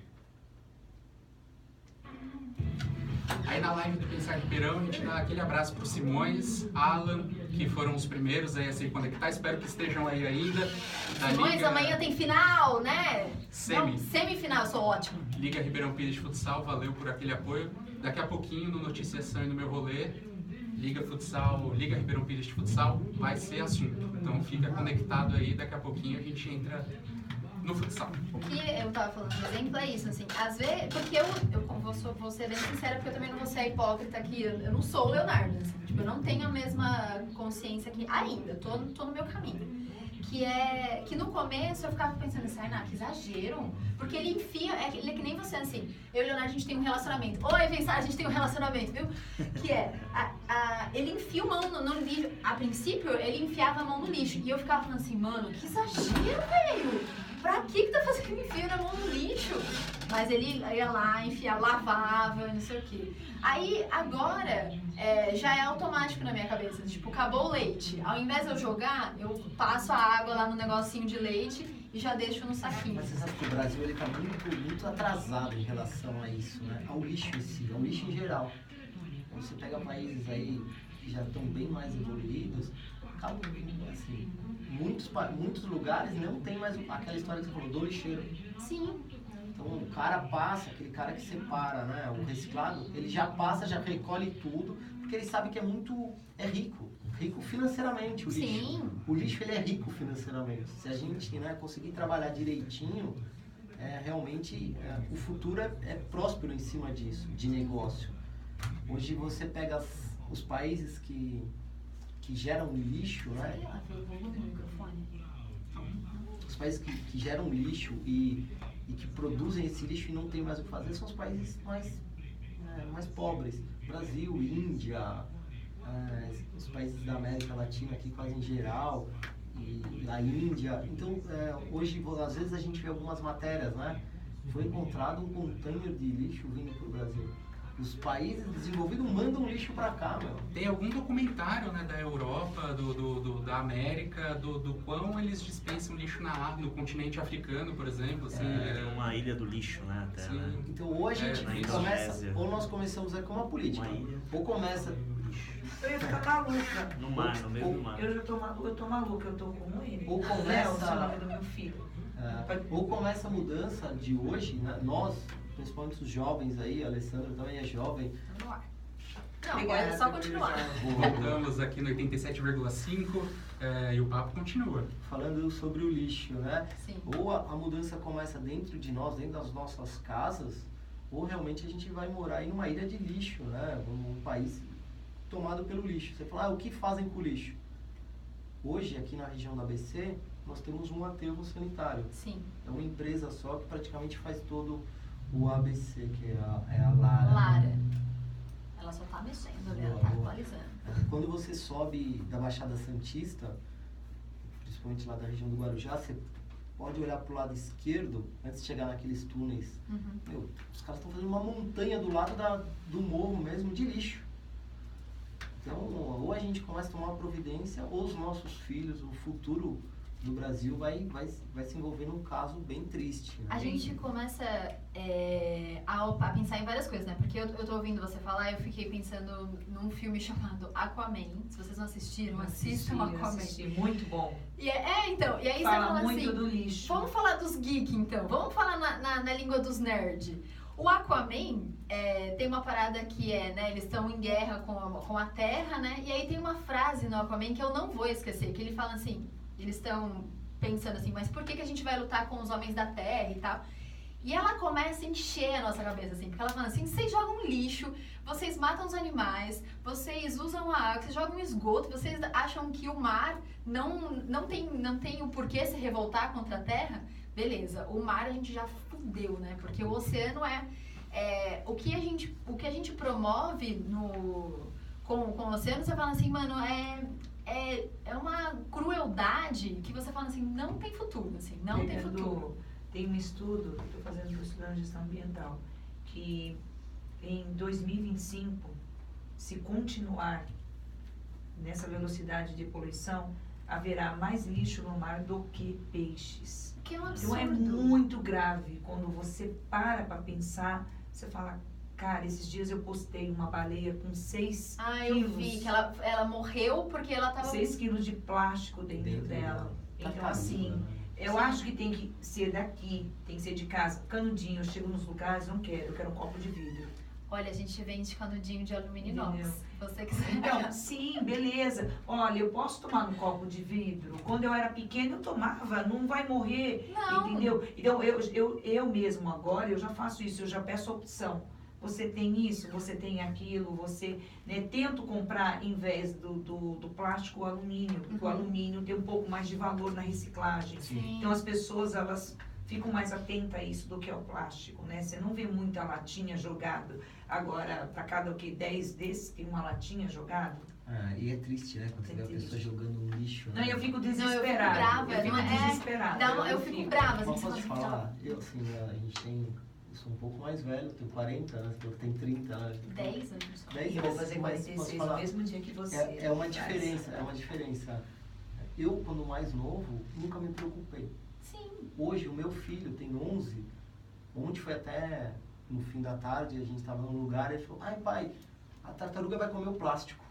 Aí na live do Pensar Ribeirão a gente dá aquele abraço pro Simões, Alan, que foram os primeiros aí a se conectar. Espero que estejam aí ainda. Da Simões, Liga- amanhã tem final, né? Semi. Não, semifinal, sou ótimo. Liga Ribeirão Pires de Futsal, valeu por aquele apoio. Daqui a pouquinho, no Noticiação e no meu rolê, Liga Futsal, Liga Ribeirão Pires de Futsal, vai ser assunto. Então fica conectado aí, daqui a pouquinho a gente entra no futsal. O que eu tava falando, por exemplo, é isso, assim, às vezes, porque eu vou ser bem sincera, porque eu também não vou ser hipócrita aqui, eu não sou o Leonardo, assim, tipo, eu não tenho a mesma consciência aqui ainda, tô no meu caminho. Que no começo eu ficava pensando assim, que exagero, porque ele enfia, ele é que nem você, assim, eu e o Leonardo, a gente tem um relacionamento. Oi, Pensar, a gente tem um relacionamento, viu? Que é, ele enfia a mão no lixo, a princípio ele enfiava a mão no lixo, e eu ficava falando assim, mano, que exagero, velho! Pra que tá fazendo enfio na mão no lixo? Mas ele ia lá, enfiava, lavava, não sei o quê. Aí, agora, já é automático na minha cabeça. Tipo, acabou o leite. Ao invés de eu jogar, eu passo a água lá no negocinho de leite e já deixo no saquinho. Mas você sabe que o Brasil ele tá muito atrasado em relação a isso, né? Ao lixo em si, ao lixo em geral. Você pega países aí que já estão bem mais evoluídos, acabam, assim, muitos lugares não tem mais aquela história que você falou, do lixeiro. Sim. Então o cara passa, aquele cara que separa, né, o reciclado, ele já passa, já recolhe tudo, porque ele sabe que é rico financeiramente o lixo. Sim. O lixo ele é rico financeiramente. Se a gente, né, conseguir trabalhar direitinho, realmente o futuro é próspero em cima disso, de negócio. Hoje você pega os países que geram lixo, né? Sei lá, pelo volume do microfone. Os países que geram lixo e que produzem esse lixo e não tem mais o que fazer são os países mais pobres. Brasil, Índia, os países da América Latina aqui quase em geral, e a Índia. Então, hoje, às vezes a gente vê algumas matérias, né? Foi encontrado um container de lixo vindo para o Brasil. Os países desenvolvidos mandam lixo pra cá, meu. Tem algum documentário, né, da Europa, da América, do quão eles dispensam lixo no continente africano, por exemplo, assim. Tem uma ilha do lixo, né, até, Sim. né? Então, ou a gente na começa, Indonésia. ou nós começamos a com uma política. Uma ilha. Ou começa. Eu ia ficar maluca. No mar, no meio do mar. Eu já tô maluca, eu tô como ele. Ou começa- Léo, esse é o nome do meu filho. Ou começa a mudança de hoje, né? Nós, principalmente os jovens aí, a Alessandra também é jovem. Vamos lá. Não, Obrigada, agora é só continuar. Voltamos aqui no 87,5 e o papo continua. Falando sobre o lixo, né? Sim. Ou a mudança começa dentro de nós, dentro das nossas casas, ou realmente a gente vai morar em uma ilha de lixo, né? Um país tomado pelo lixo. Você fala, o que fazem com o lixo? Hoje, aqui na região da ABC, nós temos um aterro sanitário. Sim. É uma empresa só que praticamente faz todo o ABC, que é a Lara. Lara. Ela só tá mexendo ali, ela tá atualizando. Quando você sobe da Baixada Santista, principalmente lá da região do Guarujá, você pode olhar pro lado esquerdo, antes de chegar naqueles túneis. Uhum. Meu, os caras estão fazendo uma montanha do lado do morro mesmo de lixo. Então, ou a gente começa a tomar providência, ou os nossos filhos, o futuro do Brasil vai se envolver num caso bem triste. Né? A gente começa a pensar em várias coisas, né? Porque eu tô ouvindo você falar e eu fiquei pensando num filme chamado Aquaman. Se vocês não assistiram, assistam Aquaman. Assisti, muito bom. Então, e aí Fala você fala muito assim, do lixo. vamos falar dos geeks então, vamos falar na língua dos nerds. O Aquaman tem uma parada que né, eles estão em guerra com a Terra, né? E aí tem uma frase no Aquaman que eu não vou esquecer, que ele fala assim, eles estão pensando assim, mas por que a gente vai lutar com os homens da Terra e tal? E ela começa a encher a nossa cabeça, assim, porque ela fala assim, vocês jogam lixo, vocês matam os animais, vocês usam a água, vocês jogam esgoto, vocês acham que o mar não tem o porquê se revoltar contra a Terra? Beleza, o mar a gente já fudeu, né? Porque o oceano o que a gente promove com o oceano, você fala assim, mano, é uma crueldade que você fala assim, não tem futuro, assim, não tem futuro. Tem um estudo, estou fazendo estudando gestão ambiental, que em 2025, se continuar nessa velocidade de poluição, haverá mais lixo no mar do que peixes. Que é um absurdo. Então é muito grave. Quando você para pensar, você fala, cara, esses dias eu postei uma baleia com 6 eu quilos. vi que ela morreu porque ela tava... 6 quilos de plástico dentro dela. Então, assim, eu acho que tem que ser daqui, tem que ser de casa. Canudinho, eu chego nos lugares, não quero, eu quero um copo de vidro. Olha, a gente vende canudinho de alumínio Entendeu? inox. Você quiser. Então, sim, beleza. Olha, eu posso tomar num copo de vidro. Quando eu era pequena, eu tomava, não vai morrer. Não. Entendeu? Então, eu mesmo agora, eu já faço isso, eu já peço opção. Você tem isso, você tem aquilo, você, né, tento comprar em vez do plástico o alumínio, porque o alumínio tem um pouco mais de valor na reciclagem. Sim. Então as pessoas, elas ficam mais atentas a isso do que ao plástico, né? Você não vê muita latinha jogada. Agora, para cada 10 desses, tem uma latinha jogada. E é triste, né? Quando você vê a pessoa jogando um lixo. Não, eu fico Não, desesperada. eu fico brava. desesperada. Eu fico brava. Mas Assim, posso te você falar? Eu, assim, a gente tem... Eu sou um pouco mais velho, tenho 40 anos, eu tenho 30 anos. 10 anos. 10 E eu vou fazer 46 no mesmo dia que você. É uma diferença, é uma diferença. Eu, quando mais novo, nunca me preocupei. Sim. Hoje, o meu filho tem 11. Ontem foi até no fim da tarde, a gente estava num lugar e ele falou, ai pai, a tartaruga vai comer o plástico.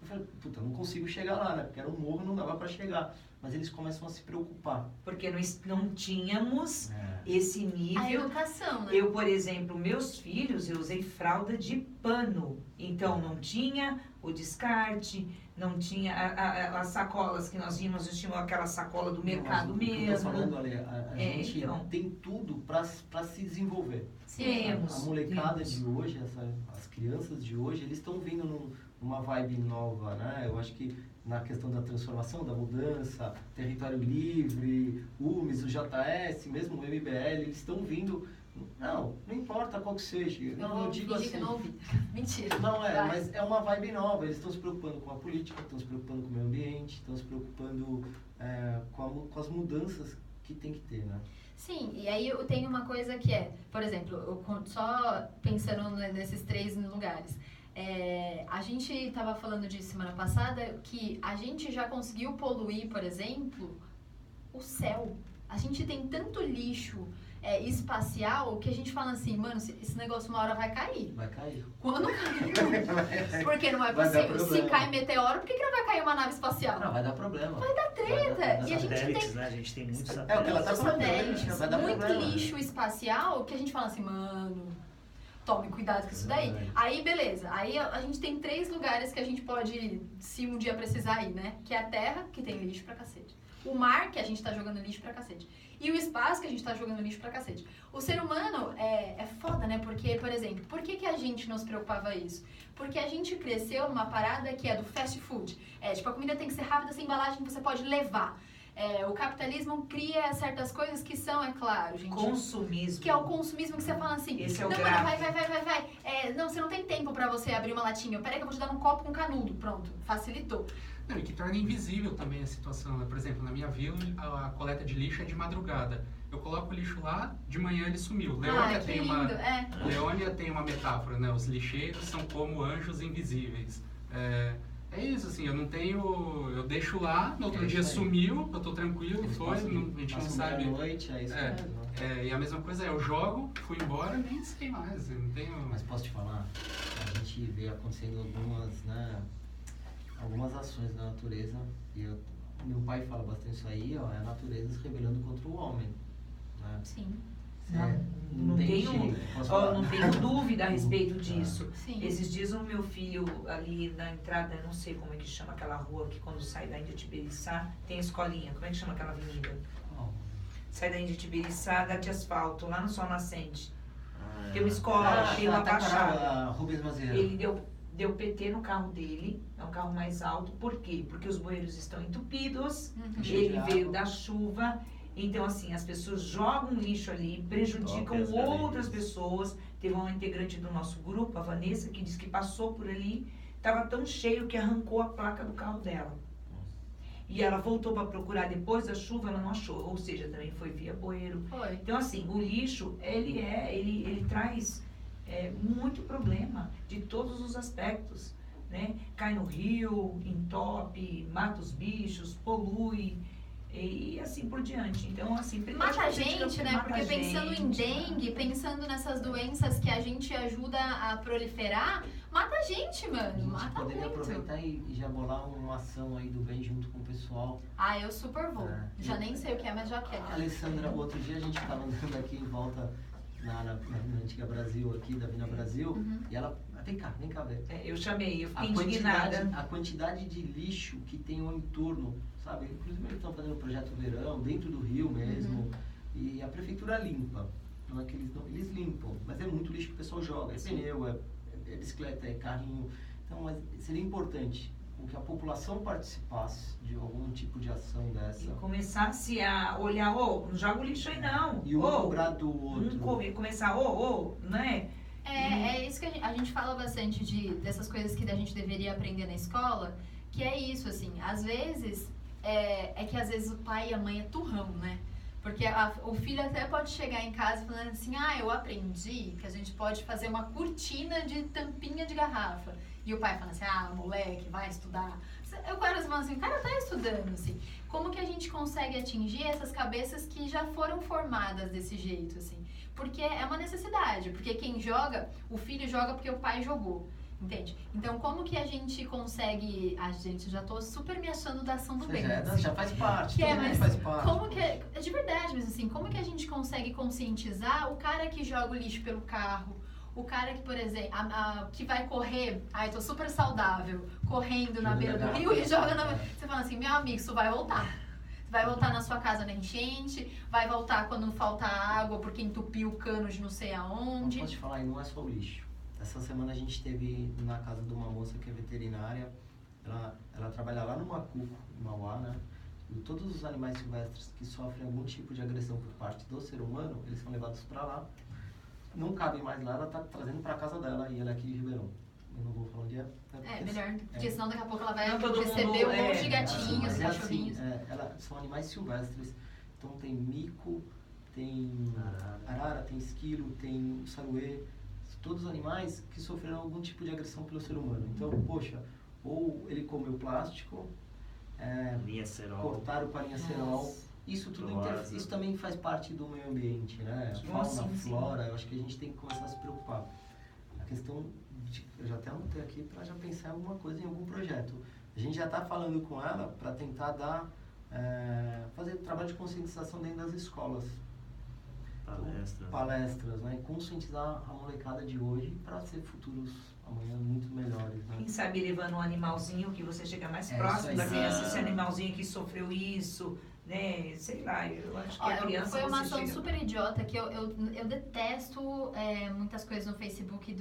Eu falei, puta, eu não consigo chegar lá, né? Porque era um morro, não dava para chegar. Mas eles começam a se preocupar. Porque nós não tínhamos esse nível. A educação, né? Eu, por exemplo, meus filhos, eu usei fralda de pano. Então, não tinha o descarte, não tinha as sacolas que nós vimos, nós tínhamos aquela sacola do mercado mesmo. Eu tô falando, olha, a gente então, tem tudo para se desenvolver. temos. A molecada de hoje, as crianças de hoje, eles estão vindo numa vibe nova, né? Eu acho que na questão da transformação, da mudança, território livre, UMES, o JS, mesmo o MBL, eles estão vindo. Não importa qual que seja. Eu não digo assim. Que não ouvi. Mentira. Não, mas é uma vibe nova. Eles estão se preocupando com a política, estão se preocupando com o meio ambiente, estão se preocupando com as mudanças que tem que ter, né? Sim, e aí eu tenho uma coisa que por exemplo, só pensando nesses 3 lugares. A gente estava falando de semana passada que a gente já conseguiu poluir, por exemplo, o céu. A gente tem tanto lixo espacial que a gente fala assim, mano, esse negócio uma hora vai cair. Vai cair. Quando cai? Porque não é possível. Se cai meteoro, por que não vai cair uma nave espacial? Não, vai dar problema. Vai dar treta. E a gente Satélites, tem... né? A gente tem muitos É o que satélites. ela tá falando, satélites, vai dar muito problema. lixo espacial que a gente fala assim, mano, tome cuidado com isso daí. Aí, beleza. Aí a gente tem 3 lugares que a gente pode, se um dia precisar ir, né? Que é a Terra, que tem lixo pra cacete. O mar, que a gente tá jogando lixo pra cacete. E o espaço, que a gente tá jogando lixo pra cacete. O ser humano é foda, né? Porque, por exemplo, por que a gente não se preocupava isso? Porque a gente cresceu numa parada que é do fast food. Tipo, a comida tem que ser rápida, essa embalagem que você pode levar. O capitalismo cria certas coisas que são, é claro, gente... Consumismo. Que é o consumismo que você fala assim... Esse é o não, grave. mano, vai. Não, você não tem tempo pra você abrir uma latinha. Peraí que eu vou te dar um copo com canudo. Pronto, facilitou. Não, e que torna invisível também a situação, né? Por exemplo, na minha vila, a coleta de lixo é de madrugada. Eu coloco o lixo lá, de manhã ele sumiu. Leônia que tem lindo. Leônia tem uma metáfora, né? Os lixeiros são como anjos invisíveis. É isso, assim, eu não tenho... Eu deixo lá, no outro É dia isso aí. sumiu, eu tô tranquilo, Eles foi, passam a gente não passam sabe... meia-noite, é isso É. mesmo. E a mesma coisa é, eu jogo, fui embora, nem sei mais, eu não tenho... Mas posso te falar, a gente vê acontecendo algumas ações da natureza, e meu pai fala bastante isso aí, ó, é a natureza se rebelando contra o homem. Né? Sim, Não tem tenho, jeito, posso ó, falar? não tenho dúvida a respeito disso. sim. Esses dias o meu filho ali na entrada, eu não sei como é que chama aquela rua que quando sai da Índia Tibiriçá tem a escolinha, como é que chama aquela avenida? Ó, Sai da Índia Tibiriçá, dá de asfalto, lá no Sol Nascente. Ah, Tem uma escola, tem uma baixada. Rubens Mazieiro. Ele deu PT no carro dele, é um carro mais alto, por quê? Porque os bueiros estão entupidos, Cheio de ele água. veio da chuva, então assim, as pessoas jogam lixo ali, prejudicam Toque as outras galinhas. pessoas. Teve uma integrante do nosso grupo, a Vanessa, que disse que passou por ali, estava tão cheio que arrancou a placa do carro dela. E ela voltou para procurar depois da chuva, ela não achou, ou seja, também foi via bueiro. Foi. Então, assim, o lixo, ele traz muito problema de todos os aspectos, né? Cai no rio, entope, mata os bichos, polui e assim por diante. Então, assim... Mata a gente, né? mata Porque a pensando em gente. dengue, pensando nessas doenças que a gente ajuda a proliferar, mata a gente, A mano. gente Mata poderia muito. aproveitar e já bolar uma ação aí do bem junto com o pessoal. Ah, eu super vou. É. Já nem sei o que é, mas já quero. A Alessandra, outro dia a gente estava andando aqui em volta na antiga Brasil, aqui da Vina Brasil, e ela, vem cá ver. Eu chamei, eu A fiquei indignada. quantidade de lixo que tem ao entorno, sabe? Inclusive eles estão fazendo o projeto Verão, dentro do rio mesmo, e a prefeitura limpa. Não é que eles limpam, mas é muito lixo que o pessoal joga. É pneu, é bicicleta, é carrinho. Então, mas seria importante que a população participasse de algum tipo de ação dessa. E começasse a olhar, não joga o lixo aí não. E um cobrar do outro. Começar, não é? É isso que a gente fala bastante dessas coisas que a gente deveria aprender na escola, que é isso, assim, às vezes, é que às vezes o pai e a mãe é turrão, né? Porque o filho até pode chegar em casa falando assim, eu aprendi que a gente pode fazer uma cortina de tampinha de garrafa. E o pai fala assim, moleque, vai estudar. Eu quero assim, o cara tá estudando, assim. Como que a gente consegue atingir essas cabeças que já foram formadas desse jeito, assim? Porque é uma necessidade, porque quem joga, o filho joga porque o pai jogou. Entende? Então, como que a gente consegue... gente, já tô super me achando da ação do bem. Já faz parte, Que é, todo mundo mas faz parte. como que... É de verdade, mas assim, como que a gente consegue conscientizar o cara que joga o lixo pelo carro, o cara que, por exemplo, que vai correr, tô super saudável, correndo na beira do rio e joga na... Você fala assim, meu amigo, isso vai voltar. Vai voltar na sua casa na enchente, vai voltar quando falta água porque entupiu o cano de não sei aonde. Posso te falar, e não é só o lixo. Essa semana a gente esteve na casa de uma moça que é veterinária, ela trabalha lá no Macuco, em Mauá, né? E todos os animais silvestres que sofrem algum tipo de agressão por parte do ser humano, eles são levados para lá. Não cabem mais lá, ela está trazendo para casa dela, e ela é aqui de Ribeirão. Eu não vou falar onde é. Melhor, porque senão daqui a pouco ela vai Não, todo receber mundo, um monte de Mas gatinhos, é cachorrinhos. assim, são animais silvestres. Então tem mico, tem arara, tem esquilo, tem saruê. Todos os animais que sofreram algum tipo de agressão pelo ser humano. Então, poxa, ou ele comeu plástico, linha cerol. cortaram com a linha cerol. Isso tudo isso também faz parte do meio ambiente, né? Fauna, flora, eu acho que a gente tem que começar a se preocupar. A questão eu já até anotei aqui para já pensar em alguma coisa, em algum projeto. A gente já está falando com ela para tentar fazer trabalho de conscientização dentro das escolas. Palestras, né? E conscientizar a molecada de hoje para ser futuros amanhã muito melhores, né? Quem sabe levando um animalzinho que você chega mais É, próximo isso da aí. criança, esse animalzinho que sofreu isso, né? Sei lá, eu acho que a criança Foi uma você ação chega... super idiota que eu detesto muitas coisas no Facebook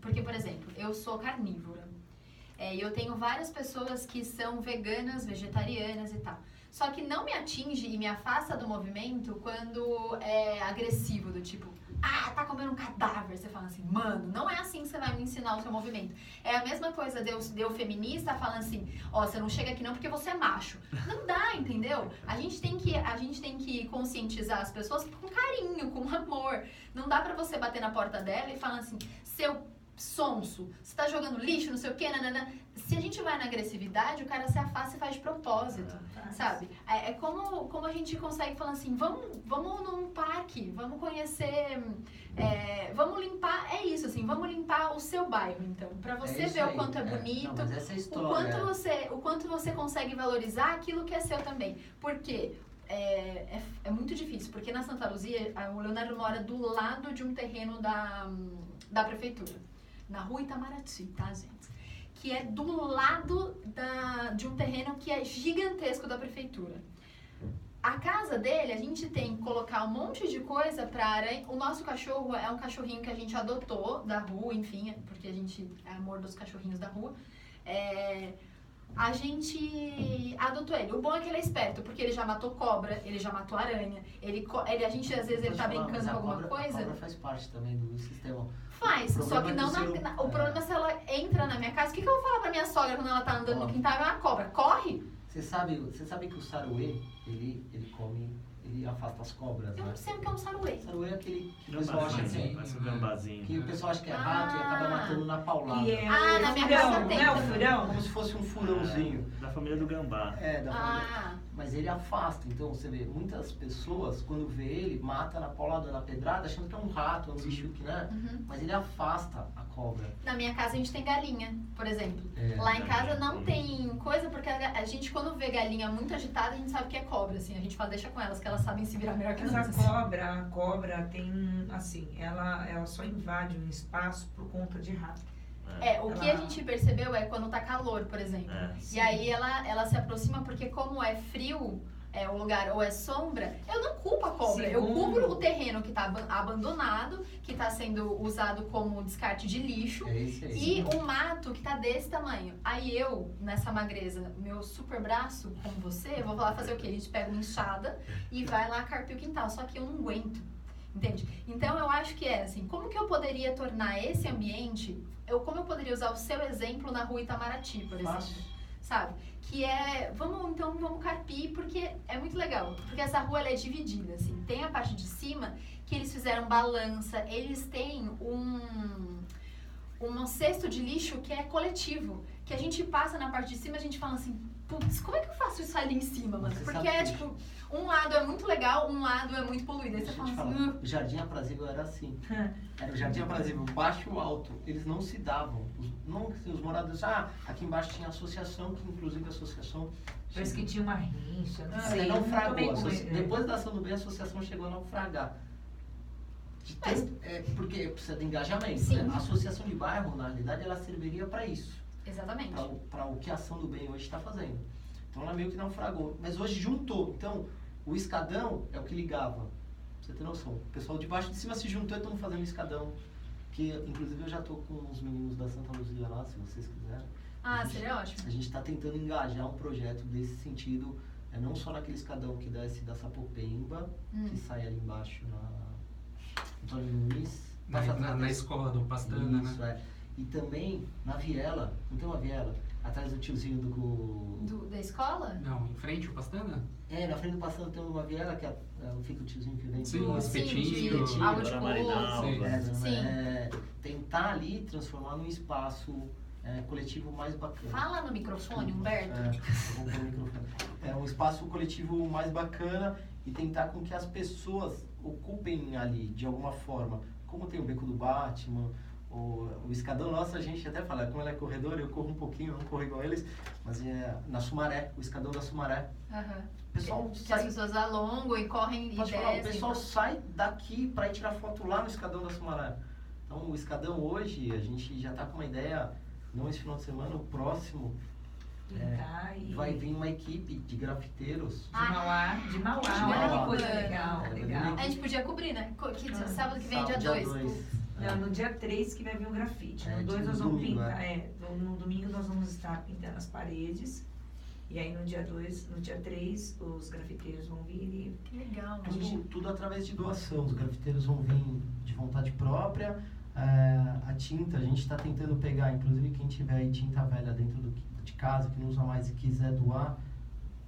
porque, por exemplo, eu sou carnívora e eu tenho várias pessoas que são veganas, vegetarianas e tal. Só que não me atinge e me afasta do movimento quando é agressivo, do tipo, tá comendo um cadáver. Você fala assim, mano, não é assim que você vai me ensinar o seu movimento. É a mesma coisa de eu feminista falando assim, você não chega aqui não porque você é macho. Não dá, entendeu? A gente tem que conscientizar as pessoas com carinho, com amor. Não dá pra você bater na porta dela e falar assim, seu sonso, você tá jogando lixo, não sei o quê, nanana. Se a gente vai na agressividade, o cara se afasta e faz de propósito, sabe? É como a gente consegue falar assim, vamos num parque, vamos conhecer, vamos limpar, é isso assim, vamos limpar o seu bairro, então, pra você ver o quanto é bonito, Não, mas essa é a história, o quanto você consegue valorizar aquilo que é seu também, porque é muito difícil, porque na Santa Luzia, o Leonardo mora do lado de um terreno da prefeitura, na rua Itamaraty, tá, gente? Que é do lado de um terreno que é gigantesco da prefeitura. A casa dele, a gente tem que colocar um monte de coisa pra aranha. O nosso cachorro é um cachorrinho que a gente adotou da rua, enfim, porque a gente é amor dos cachorrinhos da rua. A gente adotou ele. O bom é que ele é esperto, porque ele já matou cobra, ele já matou aranha. A gente, às vezes, ele tá brincando com alguma coisa. A cobra faz parte também do sistema. Faz, só que não o problema é se ela entra na minha casa. O que eu vou falar pra minha sogra quando ela tá andando no quintal? É uma cobra. Corre! Você sabe que o saruê, ele afasta as cobras, Eu né? não sei o que é um saruê. O saruê é aquele que o pessoal acha Gambazinho, que parece um gambazinho. que o pessoal acha que é rato e acaba matando na paulada. E é na minha casa tem. não é o furão? Como se fosse um furãozinho. Da família do gambá. Da família. Mas ele afasta, então você vê, muitas pessoas, quando vê ele, mata na paulada, na pedrada, achando que é um rato, é um bicho que, né? Mas ele afasta a cobra. Na minha casa a gente tem galinha, por exemplo. É, Lá em casa não tem coisa, porque a gente quando vê galinha muito agitada, a gente sabe que é cobra, assim. A gente fala, deixa com elas, que elas sabem se virar melhor que Mas nós. a cobra tem, assim, ela só invade um espaço por conta de rato. O que a gente percebeu é quando tá calor, por exemplo. E aí ela se aproxima, porque como é frio, o lugar ou é sombra, eu não culpo a cobra. Eu culpo o terreno que tá abandonado, que tá sendo usado como descarte de lixo. É isso aí. E o mato que tá desse tamanho. Aí eu, nessa magreza, meu super braço, como você, eu vou lá fazer o quê? A gente pega uma enxada e vai lá carpir o quintal. Só que eu não aguento. Entende? Então eu acho que assim, como que eu poderia tornar esse ambiente, como eu poderia usar o seu exemplo na rua Itamaraty, por exemplo, sabe? Que vamos carpir, porque é muito legal, porque essa rua ela é dividida, assim, tem a parte de cima que eles fizeram balança, eles têm um cesto de lixo que é coletivo, que a gente passa na parte de cima e a gente fala assim, putz, como é que eu faço isso ali em cima, mano? Porque tipo, um lado é muito legal, um lado é muito poluído. Aí você fala assim, o Jardim Aprazível era assim. Era o Jardim Aprazível, baixo e alto. Eles não se davam. Os moradores, aqui embaixo tinha associação, que inclusive a associação... Parece que tinha uma rincha, não sei. Naufragou. Depois da ação do bem, a associação chegou a naufragar. Porque precisa de engajamento. Né? A associação de bairro, na realidade, ela serviria para isso. Exatamente. Para o que a ação do bem hoje está fazendo. Então ela meio que naufragou. Mas hoje juntou. Então, o escadão é o que ligava. Pra você ter noção. O pessoal de baixo e de cima se juntou e estão fazendo um escadão. Que, inclusive, eu já estou com os meninos da Santa Luzia lá, se vocês quiserem. Seria ótimo. A gente está tentando engajar um projeto desse sentido. Não só naquele escadão que desce da Sapopemba, que sai ali embaixo na Antônio Nunes. Na escola do Pastana, isso, né? E também na viela. Não tem uma viela? Atrás do tiozinho da escola? Não, em frente ao Pastana? Na frente do Pastana tem uma viela que fica o tiozinho que vem. Sim, espetinho. Água de Tentar ali transformar num espaço coletivo mais bacana. Fala no microfone, Humberto. Vou pôr o microfone. É um espaço coletivo mais bacana e tentar com que as pessoas ocupem ali de alguma forma. Como tem o Beco do Batman, o escadão nosso, a gente até fala, como ela é corredor, eu corro um pouquinho, eu não corro igual eles, mas na Sumaré, o escadão da Sumaré. O pessoal as pessoas alongam e correm e descem. O pessoal sai daqui para ir tirar foto lá no escadão da Sumaré. Então o escadão hoje, a gente já está com uma ideia, não esse final de semana, o próximo, vai vir uma equipe de grafiteiros. De Mauá. Olha que coisa legal. A gente podia cobrir, né? Sábado que vem, dia 2. Não, no dia 3 que vai vir o grafite. No 2 nós vamos pintar. No domingo nós vamos estar pintando as paredes. E aí no dia 3, os grafiteiros vão vir e... Que legal. Tudo através de doação. Os grafiteiros vão vir de vontade própria. A tinta, a gente está tentando pegar, inclusive quem tiver aí tinta velha dentro de casa, que não usa mais e quiser doar,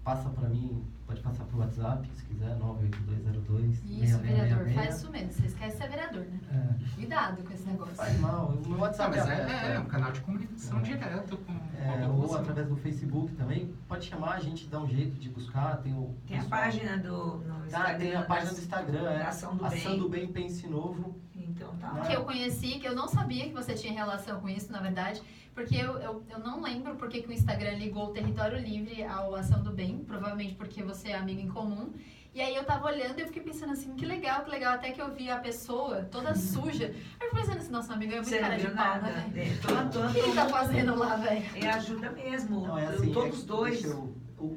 passa para mim, pode passar pro WhatsApp, se quiser, 98202 Isso, vereador, faz isso mesmo. Você esquece de ser vereador, né? Cuidado com esse negócio. Faz mal, o meu Ah, WhatsApp mas aberto, é um canal de comunicação direto com a ou população. através do Facebook também. Pode chamar, a gente dá um jeito de buscar. Tem Tem a página no Instagram. Tem a página do Instagram, da Ação do Bem. Ação do Bem Pense Novo. Então tá lá. Que eu conheci, que eu não sabia que você tinha relação com isso, na verdade, porque eu não lembro porque que o Instagram ligou o Território Livre ao Ação do Bem, provavelmente porque você é amigo em comum. E aí eu tava olhando e eu fiquei pensando assim, que legal, até que eu vi a pessoa toda suja. Aí eu fiquei pensando assim, nossa, amiga, é muito Você cara não de viu pau, nada. né, velho? É, O que ele tá fazendo lá, velho? É ajuda mesmo. Não, é assim, Todos dois.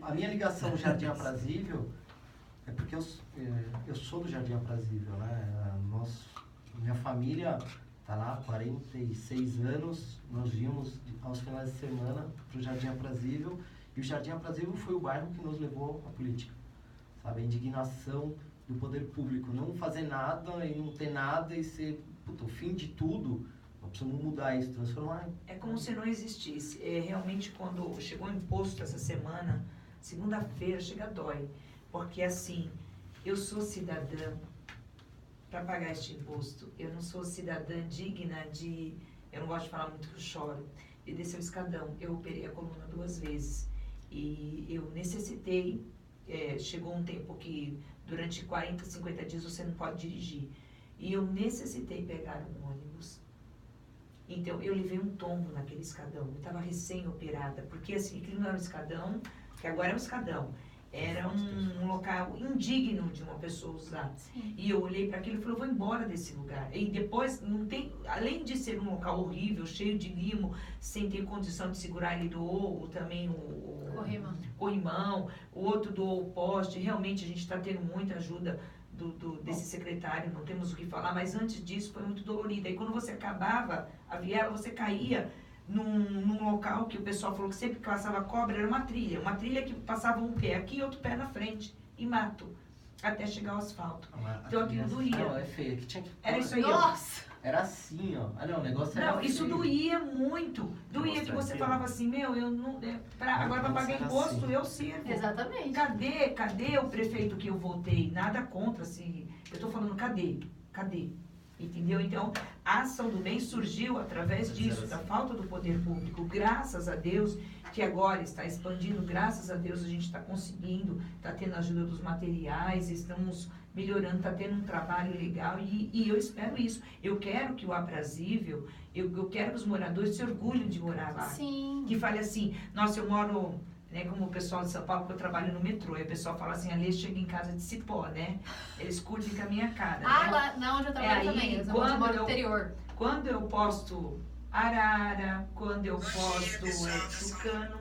A minha ligação Jardim Aprazível é porque eu sou do Jardim Aprazível, né? Minha família tá lá há 46 anos, nós vimos aos finais de semana pro Jardim Aprazível, e o Jardim Aprazível foi o bairro que nos levou à política, sabe? A indignação do poder público, não fazer nada e não ter nada e ser, o fim de tudo. Nós precisamos mudar isso, transformar. É como se não existisse. Realmente, quando chegou o imposto essa semana, segunda-feira, chega dói. Porque, assim, eu sou cidadã para pagar este imposto. Eu não sou cidadã digna de... Eu não gosto de falar muito que eu choro. De descer o escadão. Eu operei a coluna 2 vezes. E eu necessitei... chegou um tempo que, durante 40, 50 dias, você não pode dirigir. E eu necessitei pegar um ônibus. Então, eu levei um tombo naquele escadão. Eu estava recém-operada. Porque, assim, aquilo não era um escadão, que agora é um escadão. Era um local indigno de uma pessoa usar. Sim. E eu olhei para aquilo e falei, eu vou embora desse lugar. E depois, não tem, além de ser um local horrível, cheio de limo, sem ter condição de segurar, ele doou também o corrimão, o outro doou o poste. Realmente, a gente está tendo muita ajuda desse secretário, não temos o que falar, mas antes disso foi muito dolorido. Aí quando você acabava a viela, você caía num local que o pessoal falou que sempre que passava cobra era uma trilha que passava um pé aqui e outro pé na frente, e mato, até chegar ao asfalto. Então aquilo doía. Não, é feio. Que tinha que... Era isso aí, ó. Nossa! Era assim, ó. Ah, não, o negócio era Não, isso feio. doía muito. Doía Nossa, que você é falava assim, meu, eu não... agora para pagar era imposto, assim. eu sirvo. Exatamente. Cadê o prefeito que eu votei? Nada contra, se... Eu tô falando, cadê? Entendeu? Então, a Ação do Bem surgiu através disso, da falta do poder público. Graças a Deus, que agora está expandindo, graças a Deus a gente está conseguindo, está tendo ajuda dos materiais, estamos melhorando, está tendo um trabalho legal e eu espero isso. Eu quero que o Aprazível, eu quero que os moradores se orgulhem de morar lá. Sim. Que fale assim, nossa, eu moro... Né, como o pessoal de São Paulo, que eu trabalho no metrô, e o pessoal fala assim, ali chega em casa de cipó, né? Eles curtem com a minha cara, né? Lá na onde eu trabalho aí, também, eu quando moro no eu- interior. Quando eu posto arara, quando eu posto tucano,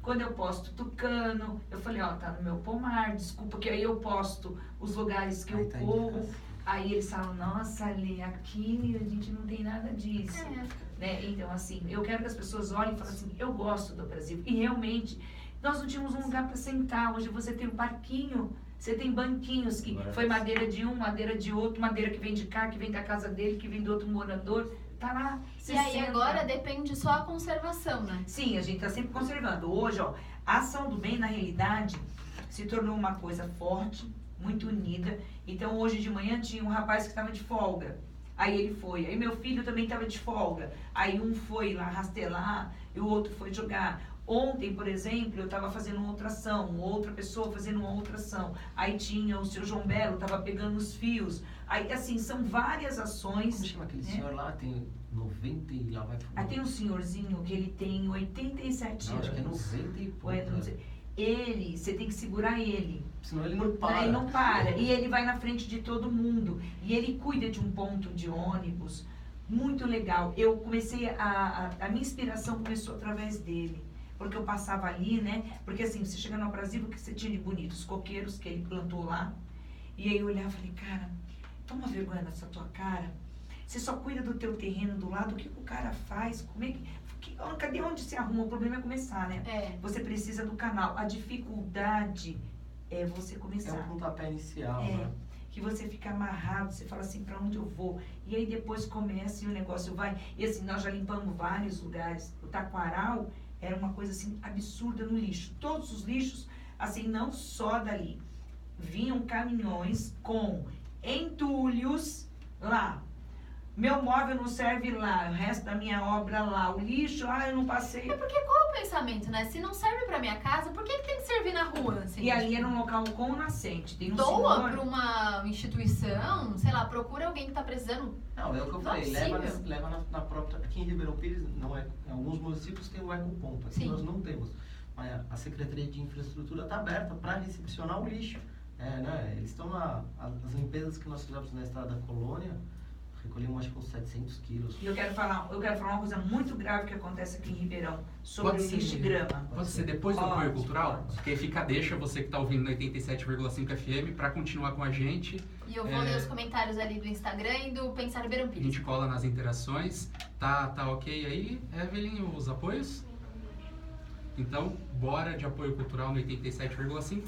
quando eu posto tucano, eu falei, ó, tá no meu pomar, desculpa, que aí eu posto os lugares que eu tá corro, aí eles falam, nossa, ali, aqui a gente não tem nada disso. Né? Então, assim, eu quero que as pessoas olhem e falem assim, eu gosto do Brasil. E realmente, nós não tínhamos um lugar para sentar. Hoje você tem um parquinho, você tem banquinhos que foi madeira de um, madeira de outro, madeira que vem de cá, que vem da casa dele, que vem do outro morador. Tá lá. E você aí senta. agora depende só a conservação, né? Sim, a gente está sempre conservando. Hoje, ó, a Ação do Bem, na realidade, se tornou uma coisa forte, muito unida. Então, hoje de manhã tinha um rapaz que estava de folga. Aí ele foi. Aí meu filho também estava de folga. Aí um foi lá rastelar e o outro foi jogar. Ontem, por exemplo, eu estava fazendo uma outra ação, outra pessoa fazendo uma outra ação. Aí tinha o seu João Belo, estava pegando os fios. Aí, assim, são várias ações. Como chama aquele né? senhor lá? Tem 90 e lá vai fumar. Aí tem um senhorzinho que ele tem 87 Não, anos. acho que é 90 e pouco. Ou é, não sei. Ele, você tem que segurar ele. Senão ele não para. Ele não para. E ele vai na frente de todo mundo. E ele cuida de um ponto de ônibus muito legal. Eu comecei, a minha inspiração começou através dele. Porque eu passava ali, né? Porque assim, você chega no Brasil, o que você tinha de bonito? Os coqueiros que ele plantou lá. E aí eu olhava e falei, cara, toma vergonha nessa tua cara. Você só cuida do teu terreno do lado, o que o cara faz? Como é cadê onde se arruma? O problema é começar, né? É. Você precisa do canal. A dificuldade é você É começar. um pontapé inicial, É, né? que você fica amarrado, você fala assim, pra onde eu vou? E aí depois começa e o negócio vai. E assim, nós já limpamos vários lugares. O Taquaral era uma coisa assim absurda no lixo. Todos os lixos, assim, não só dali. Vinham caminhões com entulhos lá. Meu móvel não serve lá, o resto da minha obra lá, o lixo, eu não passei. É porque qual é o pensamento, né? Se não serve pra minha casa, por que tem que servir na rua? Assim, E ali era um local com nascente. Tem um doa senhor... pra uma instituição, sei lá, procura alguém que tá precisando. Não, é o que eu Não é falei, possível. leva na própria... Aqui em Ribeirão Pires, não é, em alguns municípios tem o ecoponto, aqui Sim. nós não temos. Mas a Secretaria de Infraestrutura está aberta para recepcionar o lixo. Né? Eles estão as limpezas que nós fizemos na estrada da Colônia, recolhemos acho que uns 700 quilos. E eu quero falar uma coisa muito grave que acontece aqui em Ribeirão, sobre o lixo e grama. Pode ser depois do Pode, apoio cultural? pode. Porque aí fica a deixa, você que está ouvindo no 87,5 FM, para continuar com a gente. E eu vou ler os comentários ali do Instagram e do Pensar Ribeirão A Pires. gente cola nas interações. Tá ok aí, Evelyn, os apoios? Então, bora de apoio cultural no 87,5.